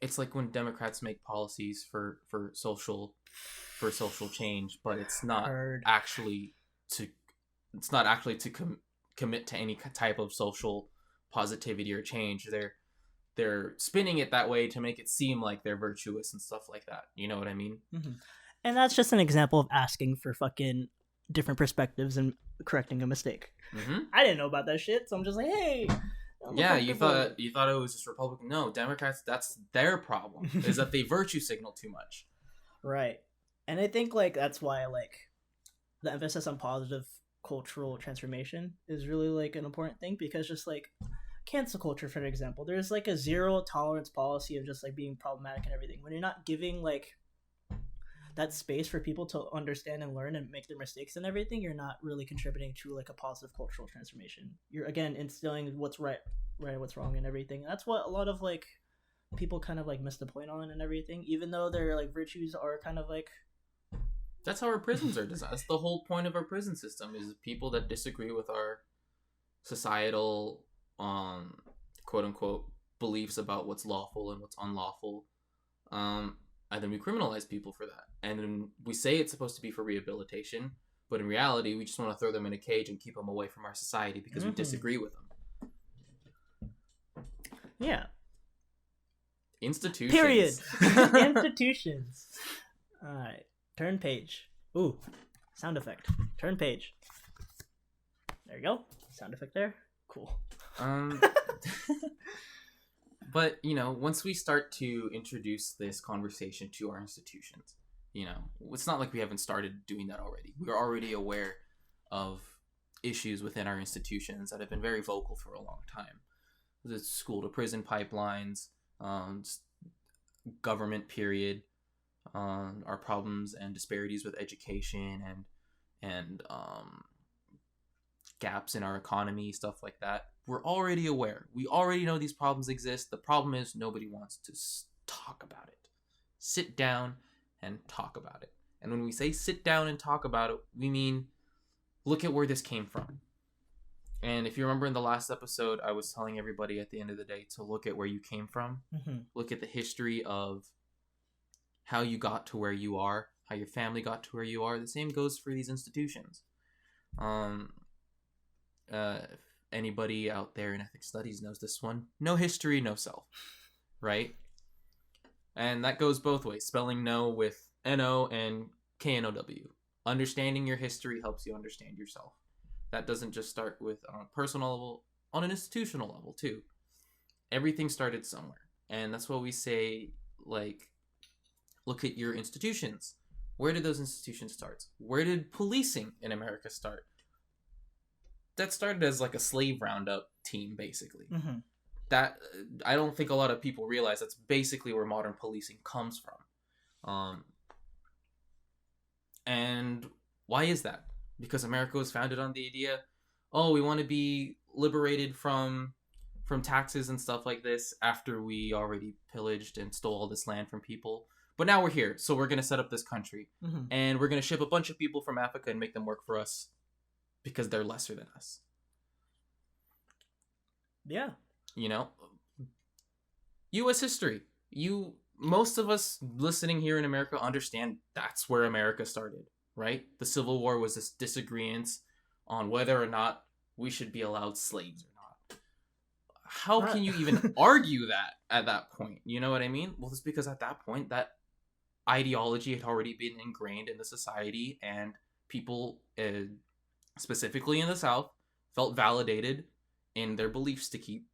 it's like when Democrats make policies for social change, but it's not actually to commit to any type of social positivity or change. They're spinning it that way to make it seem like they're virtuous and stuff like that. You know what I mean? Mm-hmm. And that's just an example of asking for fucking different perspectives and correcting a mistake. Mm-hmm. I didn't know about that shit, so I'm just like, hey. Yeah, you thought it was just Republican. No, Democrats, that's their problem, is that they virtue signal too much. Right. And I think that's why the emphasis on positive cultural transformation is really an important thing, because just cancel culture, for example, there's a zero tolerance policy of just being problematic and everything. When you're not giving that space for people to understand and learn and make their mistakes and everything, you're not really contributing to a positive cultural transformation. You're again instilling what's right, what's wrong and everything. And that's what a lot of people kind of miss the point on and everything, even though their virtues are kind of that's how our prisons are designed. That's the whole point of our prison system, is people that disagree with our societal quote unquote beliefs about what's lawful and what's unlawful, and then we criminalize people for that, and then we say it's supposed to be for rehabilitation, but in reality we just want to throw them in a cage and keep them away from our society because we disagree with them. Yeah. Institutions. Period. Institutions. All right, turn page. Ooh, sound effect. Turn page. There you go. Sound effect there. Cool. But once we start to introduce this conversation to our institutions, it's not like we haven't started doing that already. We're already aware of issues within our institutions that have been very vocal for a long time. The school to prison pipelines, government period, our problems and disparities with education and gaps in our economy, stuff like that. We're already aware. We already know these problems exist. The problem is nobody wants to talk about it. Sit down and talk about it. And when we say sit down and talk about it, we mean look at where this came from. And if you remember in the last episode, I was telling everybody at the end of the day to look at where you came from. Mm-hmm. Look at the history of how you got to where you are, how your family got to where you are. The same goes for these institutions. If anybody out there in ethics studies knows this one, no history, no self, right? And that goes both ways. Spelling no with N-O and K-N-O-W. Understanding your history helps you understand yourself. That doesn't just start with on a personal level, on an institutional level too. Everything started somewhere. And that's what we say, look at your institutions. Where did those institutions start? Where did policing in America start? That started as a slave roundup team, basically. Mm-hmm. That I don't think a lot of people realize that's basically where modern policing comes from. And why is that? Because America was founded on the idea, we want to be liberated from taxes and stuff like this after we already pillaged and stole all this land from people. But now we're here, so we're going to set up this country. Mm-hmm. And we're going to ship a bunch of people from Africa and make them work for us because they're lesser than us. Yeah. U.S. history. Most of us listening here in America understand that's where America started, right? The Civil War was this disagreement on whether or not we should be allowed slaves or not. How can you even argue that at that point? You know what I mean? Well, it's because at that point, that ideology had already been ingrained in the society, and people, specifically in the South, felt validated in their beliefs to keep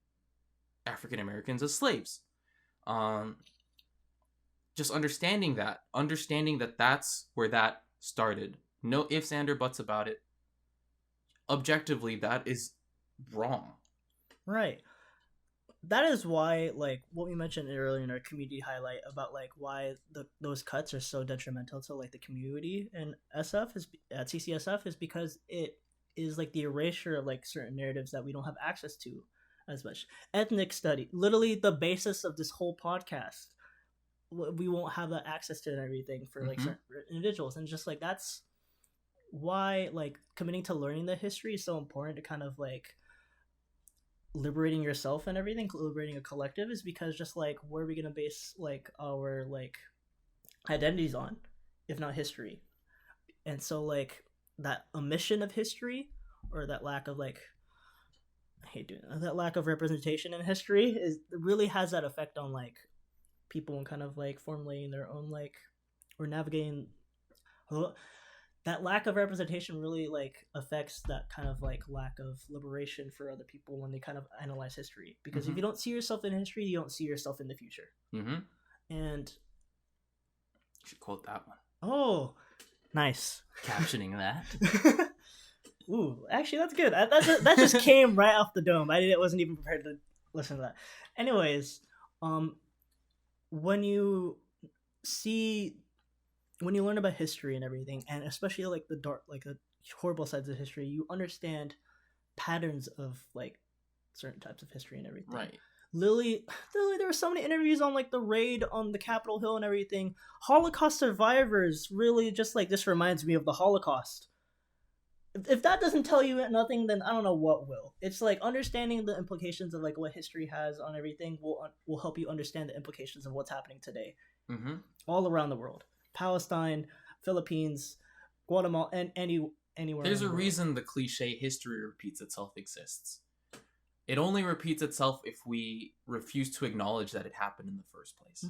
African Americans as slaves. Just understanding that that's where that started. No ifs, and, or buts about it. Objectively, that is wrong. Right. That is why, like, what we mentioned earlier in our community highlight about, like, why those cuts are so detrimental to, like, the community and SF is at CCSF is because it is, like, the erasure of, like, certain narratives that we don't have access to as much. Ethnic study, literally the basis of this whole podcast, we won't have that access to and everything for, like, certain individuals. And just, like, that's why, like, committing to learning the history is so important to kind of, like, liberating yourself and everything, liberating a collective, is because just, like, where are we going to base, like, our, like, identities on if not history? And so, like, that omission of history, or that lack of, like, I hate doing that lack of representation in history, is really has that effect on, like, people and kind of, like, formulating their own, like, or navigating. That lack of representation really, like, affects that kind of, like, lack of liberation for other people when they kind of analyze history, because if you don't see yourself in history, you don't see yourself in the future. And you should quote that one. Oh, nice. Captioning that. Ooh, actually, that's good. That just came right off the dome. I wasn't even prepared to listen to that. Anyways, when you learn about history and everything, and especially, like, the dark, like, the horrible sides of history, you understand patterns of, like, certain types of history and everything. Right. Literally, there were so many interviews on, like, the raid on the Capitol Hill and everything. Holocaust survivors really just, like, this reminds me of the Holocaust. If that doesn't tell you nothing, then I don't know what will. It's like understanding the implications of, like, what history has on everything will help you understand the implications of what's happening today, all around the world. Palestine, Philippines, Guatemala, and anywhere. There's a reason the cliche history repeats itself exists. It only repeats itself if we refuse to acknowledge that it happened in the first place.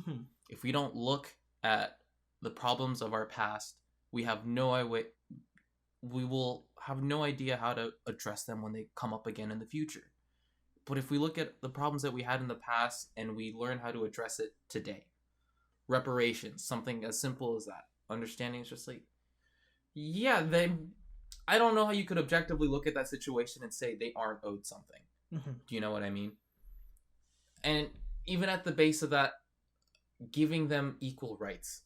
If we don't look at the problems of our past, we will have no idea how to address them when they come up again in the future. But if we look at the problems that we had in the past and we learn how to address it today, reparations, something as simple as that, understanding is just like, yeah, then I don't know how you could objectively look at that situation and say they aren't owed something. Do you know what I mean? And even at the base of that, giving them equal rights,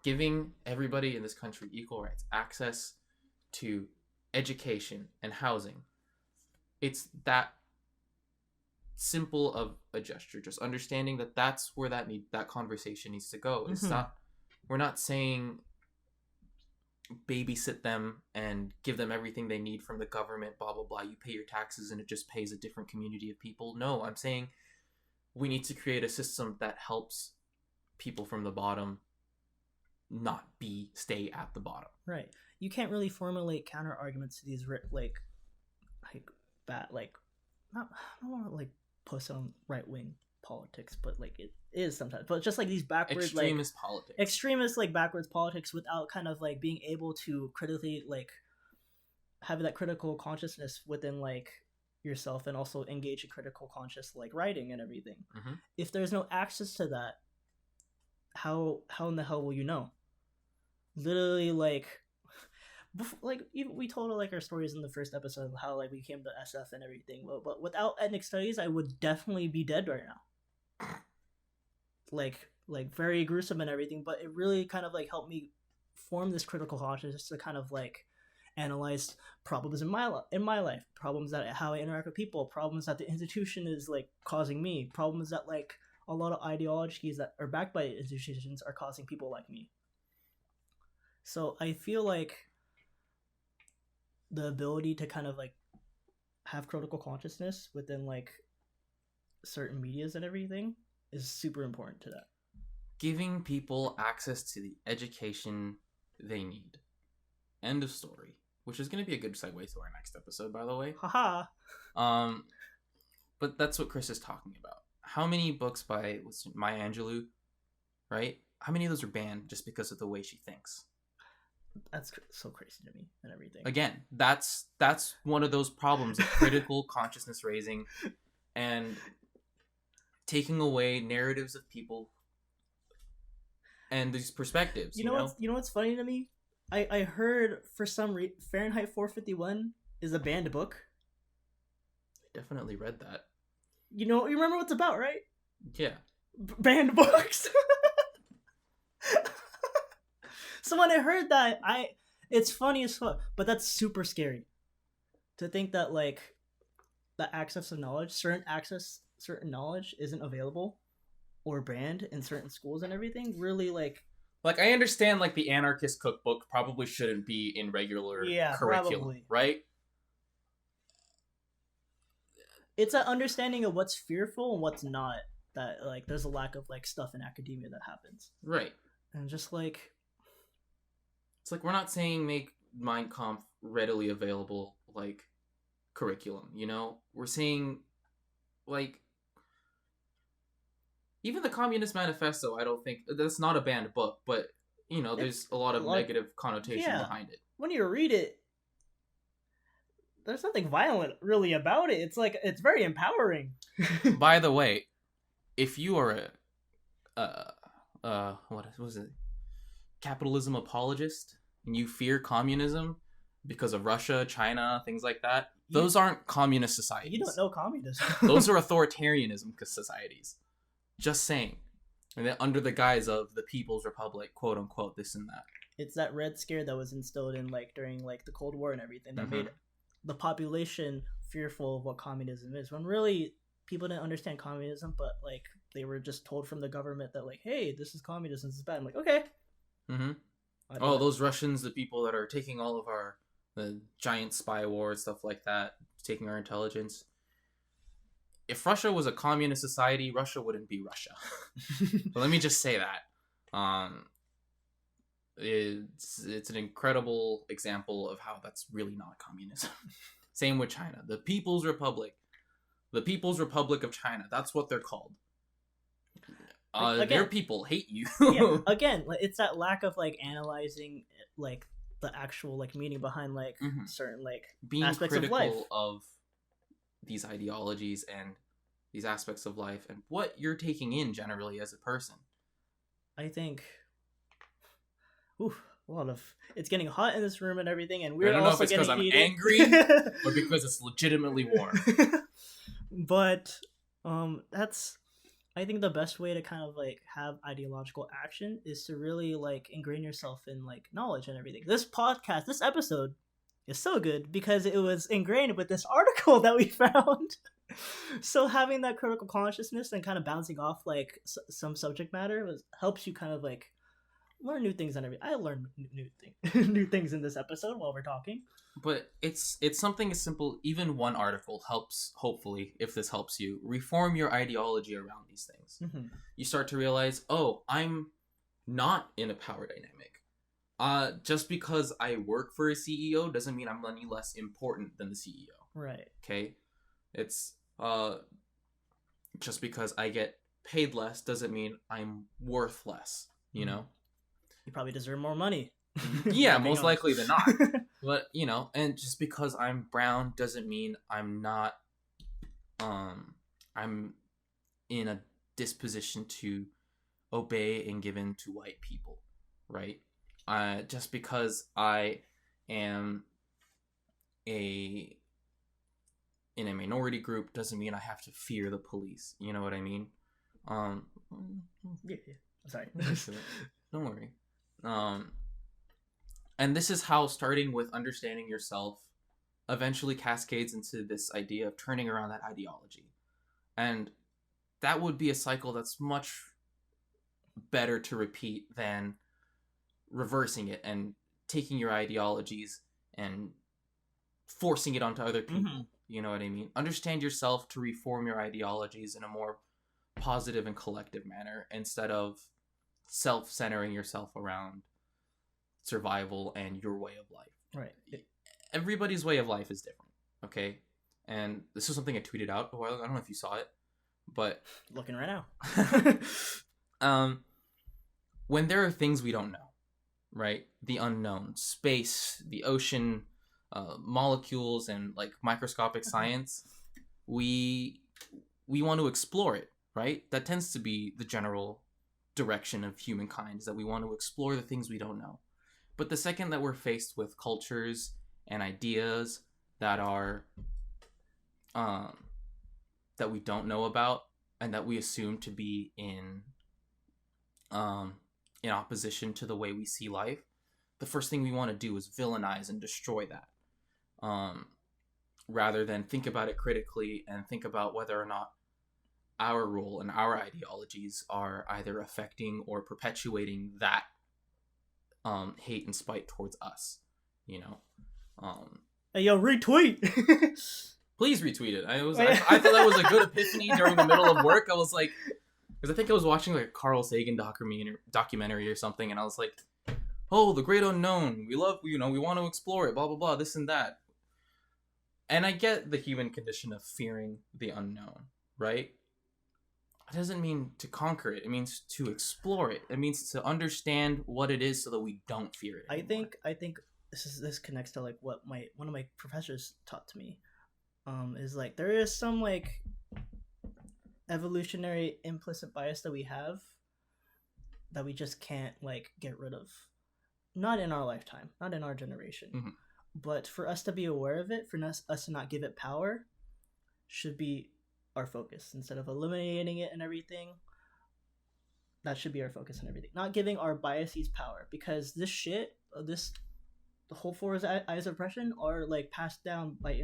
giving everybody in this country equal rights, access to education and housing, it's that simple of a gesture. Just understanding that that's where that conversation needs to go. It's not, we're not saying babysit them and give them everything they need from the government, blah blah blah, you pay your taxes and it just pays a different community of people. No, I'm saying we need to create a system that helps people from the bottom not stay at the bottom. Right. You can't really formulate counter arguments to these, like bad, like, not, I don't want to, like, push on right wing politics, but, like, it is sometimes, but just, like, these backwards extremist like backwards politics, without kind of, like, being able to critically, like, have that critical consciousness within, like, yourself, and also engage in critical conscious, like, writing and everything. If there's no access to that, how in the hell will you know? Literally, like, we told, like, our stories in the first episode of how, like, we came to SF and everything, but without ethnic studies, I would definitely be dead right now. Like very gruesome and everything, but it really kind of, like, helped me form this critical consciousness to kind of, like, analyze problems in my life, problems that how I interact with people, problems that the institution is, like, causing me, problems that, like, a lot of ideologies that are backed by institutions are causing people like me. So I feel like the ability to kind of, like, have critical consciousness within, like, certain medias and everything is super important to that. Giving people access to the education they need. End of story. Which is going to be a good segue to our next episode, by the way. Haha. But that's what Chris is talking about. How many books by Maya Angelou, right? How many of those are banned just because of the way she thinks? That's so crazy to me and everything. Again, that's one of those problems of critical consciousness raising, and taking away narratives of people and these perspectives. You know what's funny to me? I heard for some Fahrenheit 451 is a banned book. I definitely read that. You remember what it's about, right? Yeah. Banned books. So when I heard that, it's funny as fuck, but that's super scary. To think that like the access to knowledge, certain knowledge isn't available or banned in certain schools and everything, really like I understand like the anarchist cookbook probably shouldn't be in regular curriculum, probably. Right? It's an understanding of what's fearful and what's not, that like there's a lack of like stuff in academia that happens. Right. And just like it's like we're not saying make Mein Kampf readily available like curriculum, We're saying like even the Communist Manifesto, I don't think that's not a banned book, but there's a lot of negative connotation behind it. When you read it, there's nothing violent really about it. It's like it's very empowering. By the way, if you are what was it? Capitalism apologist and you fear communism because of Russia, China, things like that, those aren't communist societies. You don't know communism. Those are authoritarianism societies. Just saying. And then under the guise of the People's Republic, quote unquote, this and that. It's that Red Scare that was instilled in like during like the Cold War and everything that made the population fearful of what communism is, when really people didn't understand communism, but like they were just told from the government that like, hey, this is communism, this is bad. I'm like, okay. Oh, those Russians, the people that are taking all of the giant spy wars, stuff like that, taking our intelligence. If Russia was a communist society, Russia wouldn't be Russia. But let me just say that. It's an incredible example of how that's really not communism. Same with China. The People's Republic. The People's Republic of China. That's what they're called. Their people hate you. Yeah, again, it's that lack of like analyzing like the actual like meaning behind like certain like being aspects critical of life. Of these ideologies and these aspects of life and what you're taking in generally as a person. I think it's getting hot in this room and everything, and we're also getting I'm angry or because it's legitimately warm. But that's, I think the best way to kind of like have ideological action is to really like ingrain yourself in like knowledge and everything. This episode is so good because it was ingrained with this article that we found. So having that critical consciousness and kind of bouncing off like some subject matter helps you kind of like learn new things and everything. I learned new things in this episode while we're talking. But it's something as simple. Even one article helps, hopefully, if this helps you, reform your ideology around these things. You start to realize, oh, I'm not in a power dynamic. Just because I work for a CEO doesn't mean I'm any less important than the CEO. Right. Okay? It's just because I get paid less doesn't mean I'm worth less, you know? You probably deserve more money. Yeah, most likely than not. But, and just because I'm brown doesn't mean I'm not, I'm in a disposition to obey and give in to white people, right? Just because I am in a minority group doesn't mean I have to fear the police. You know what I mean? Yeah. Sorry. Don't worry. And this is how starting with understanding yourself eventually cascades into this idea of turning around that ideology. And that would be a cycle that's much better to repeat than reversing it and taking your ideologies and forcing it onto other people. You know what I mean? Understand yourself to reform your ideologies in a more positive and collective manner instead of self-centering yourself around survival and your way of life. Right. Everybody's way of life is different, okay? And this is something I tweeted out a while ago. I don't know if you saw it, but looking right now. When there are things we don't know, right? The unknown, space, the ocean, molecules, and like microscopic science, we want to explore it. right? That tends to be the general direction of humankind, is that we want to explore the things we don't know. But the second that we're faced with cultures and ideas that are that we don't know about and that we assume to be in opposition to the way we see life, the first thing we want to do is villainize and destroy that, rather than think about it critically and think about whether or not our role and our ideologies are either affecting or perpetuating that hate and spite towards us, you know. Hey, yo, retweet. Please retweet it. I thought that was a good epiphany during the middle of work. I was like, because I think I was watching like a Carl Sagan documentary or something, and I was like, oh, the great unknown. We love, we want to explore it, blah, blah, blah, this and that. And I get the human condition of fearing the unknown, right? It doesn't mean to conquer it. It means to explore it. It means to understand what it is so that we don't fear it anymore. I think this connects to like what one of my professors taught to me. Is like there is some like evolutionary implicit bias that we have that we just can't like get rid of. Not in our lifetime, not in our generation. Mm-hmm. But for us to be aware of it, for us to not give it power, should be our focus. Instead of eliminating it and everything, that should be our focus and everything. Not giving our biases power, because this shit, the whole four eyes of oppression are like passed down by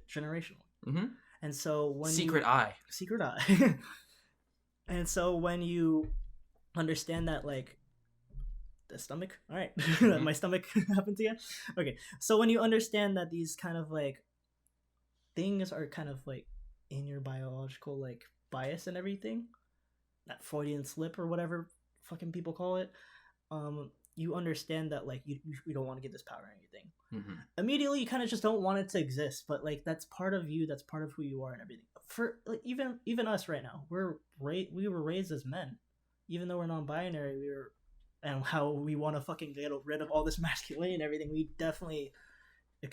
generational. Mm-hmm. And so when secret eye, and so when you understand that, like, the stomach, all right, mm-hmm. My stomach happens again. Okay, so when you understand that these kind of like things are kind of like in your biological like bias and everything, that Freudian slip or whatever fucking people call it, you understand that like you don't want to give this power or anything. Mm-hmm. Immediately, you kind of just don't want it to exist, but like that's part of you, that's part of who you are and everything. For like even us right now, we were raised as men, even though we're non-binary. And how we want to fucking get rid of all this masculinity and everything, we definitely I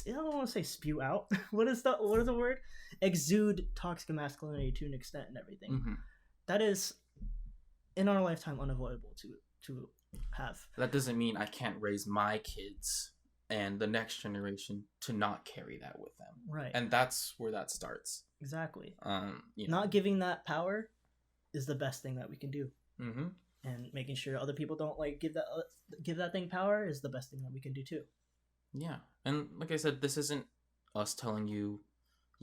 don't want to say spew out. what is the word? Exude toxic masculinity to an extent and everything. Mm-hmm. That is in our lifetime unavoidable to have. That doesn't mean I can't raise my kids and the next generation to not carry that with them. Right. And that's where that starts. Exactly. Not giving that power is the best thing that we can do. Mm-hmm. And making sure other people don't like give that thing power is the best thing that we can do too. Yeah. And like I said, this isn't us telling you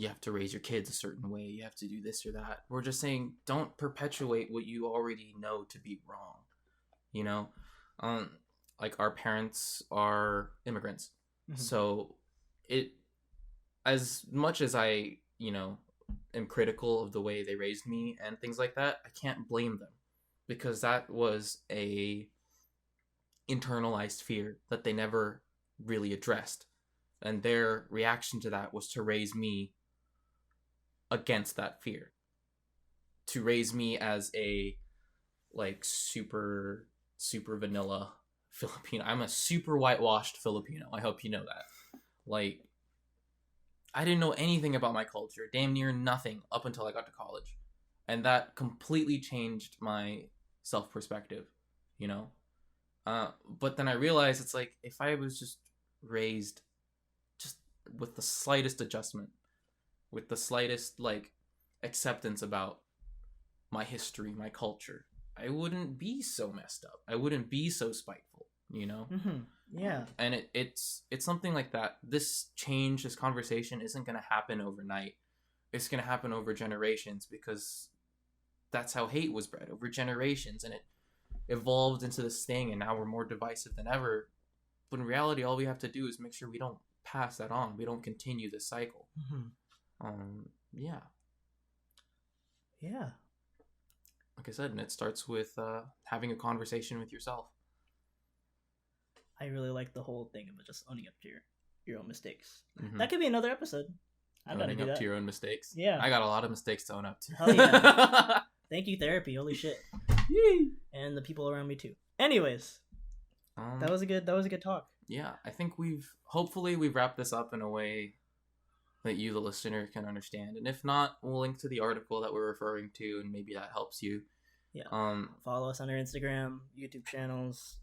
have to raise your kids a certain way, you have to do this or that. We're just saying don't perpetuate what you already know to be wrong. Like our parents are immigrants. Mm-hmm. So as much as I, am critical of the way they raised me and things like that, I can't blame them, because that was a internalized fear that they never really addressed. And their reaction to that was to raise me against that fear. To raise me as a like super vanilla Filipino. I'm a super whitewashed Filipino. I hope you know that. Like, I didn't know anything about my culture, damn near nothing, up until I got to college. And that completely changed my self-perspective, But then I realized it's like, if I was just raised just with the slightest adjustment, with the slightest, like, acceptance about my history, my culture, I wouldn't be so messed up. I wouldn't be so spiteful, Mm-hmm. Yeah. And it's something like that. This change, this conversation isn't going to happen overnight. It's going to happen over generations, because that's how hate was bred, over generations, and it evolved into this thing, and now we're more divisive than ever. But in reality, all we have to do is make sure we don't pass that on. We don't continue this cycle. Mm-hmm. Yeah. Yeah. Like I said, and it starts with having a conversation with yourself. I really like the whole thing of just owning up to your own mistakes. Mm-hmm. That could be another episode. Owning up to your own mistakes. Yeah. I got a lot of mistakes to own up to. Hell yeah. Thank you, therapy. Holy shit. Yay. And the people around me too. Anyways, that was a good talk. Yeah, I think we've wrapped this up in a way that you, the listener, can understand. And if not, we'll link to the article that we're referring to, and maybe that helps you. Yeah. Follow us on our Instagram, YouTube channels,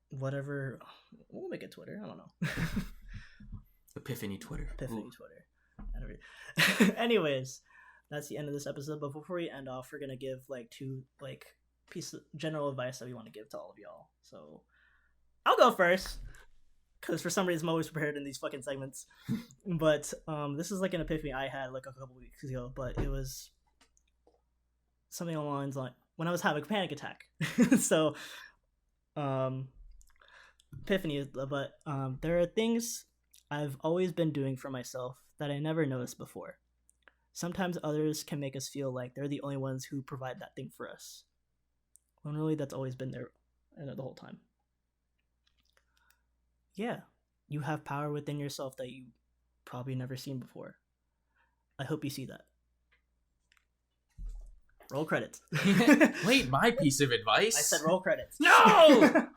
whatever. We'll make a Twitter. I don't know. Epiphany Twitter. Epiphany Twitter. Anyways, that's the end of this episode. But before we end off, we're gonna give like two like pieces of general advice that we want to give to all of y'all. So I'll go first, because for some reason I'm always prepared in these fucking segments. But this is like an epiphany I had like a couple weeks ago, but it was something along the lines like when I was having a panic attack. So epiphany is, but there are things I've always been doing for myself that I never noticed before. Sometimes others can make us feel like they're the only ones who provide that thing for us, when really that's always been there the whole time. Yeah, you have power within yourself that you probably never seen before. I hope you see that. Roll credits. Wait, my piece of advice? I said roll credits. No!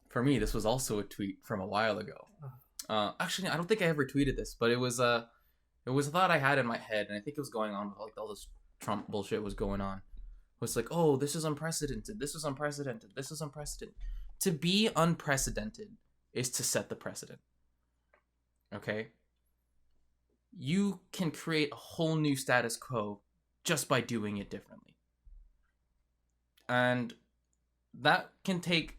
For me, this was also a tweet from a while ago. Actually, I don't think I ever tweeted this, but it was a thought I had in my head, and I think it was going on with like all this Trump bullshit was going on. It was like, oh, this is unprecedented. This is unprecedented. This is unprecedented. To be unprecedented is to set the precedent. Okay? You can create a whole new status quo just by doing it differently. And that can take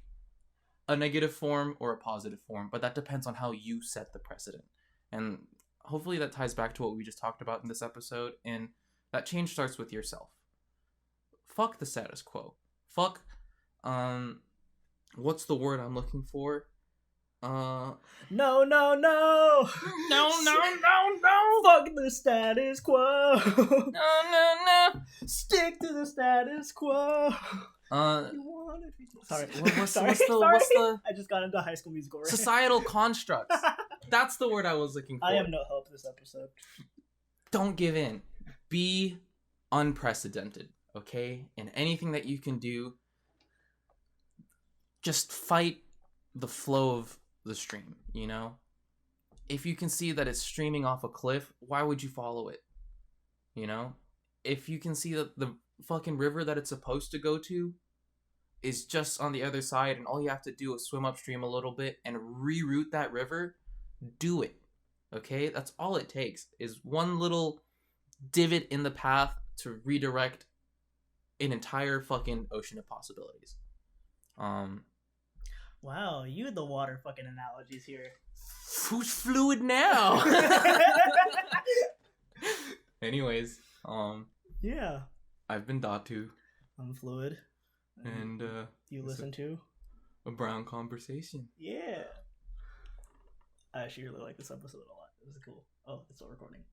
a negative form or a positive form, but that depends on how you set the precedent. And hopefully that ties back to what we just talked about in this episode, and that change starts with yourself. Fuck the status quo. Fuck, what's the word I'm looking for? No. No. Fuck the status quo. No. Stick to the status quo. Sorry. What's the I just got into High School Musical. Right? Societal constructs. That's the word I was looking for. I am no help this episode. Don't give in. Be unprecedented, okay? And anything that you can do, just fight the flow of the stream, you know? If you can see that it's streaming off a cliff, why would you follow it? You know? If you can see that the fucking river that it's supposed to go to is just on the other side, and all you have to do is swim upstream a little bit and reroute that river, do it. Okay? That's all it takes, is one little divot in the path to redirect an entire fucking ocean of possibilities. Wow, you had the water fucking analogies here. Who's fluid now? Anyways, yeah. I've been Datu. I'm Fluid. And you listen to a brown conversation. Yeah. I actually really like this episode a lot. It was cool. Oh, it's still recording.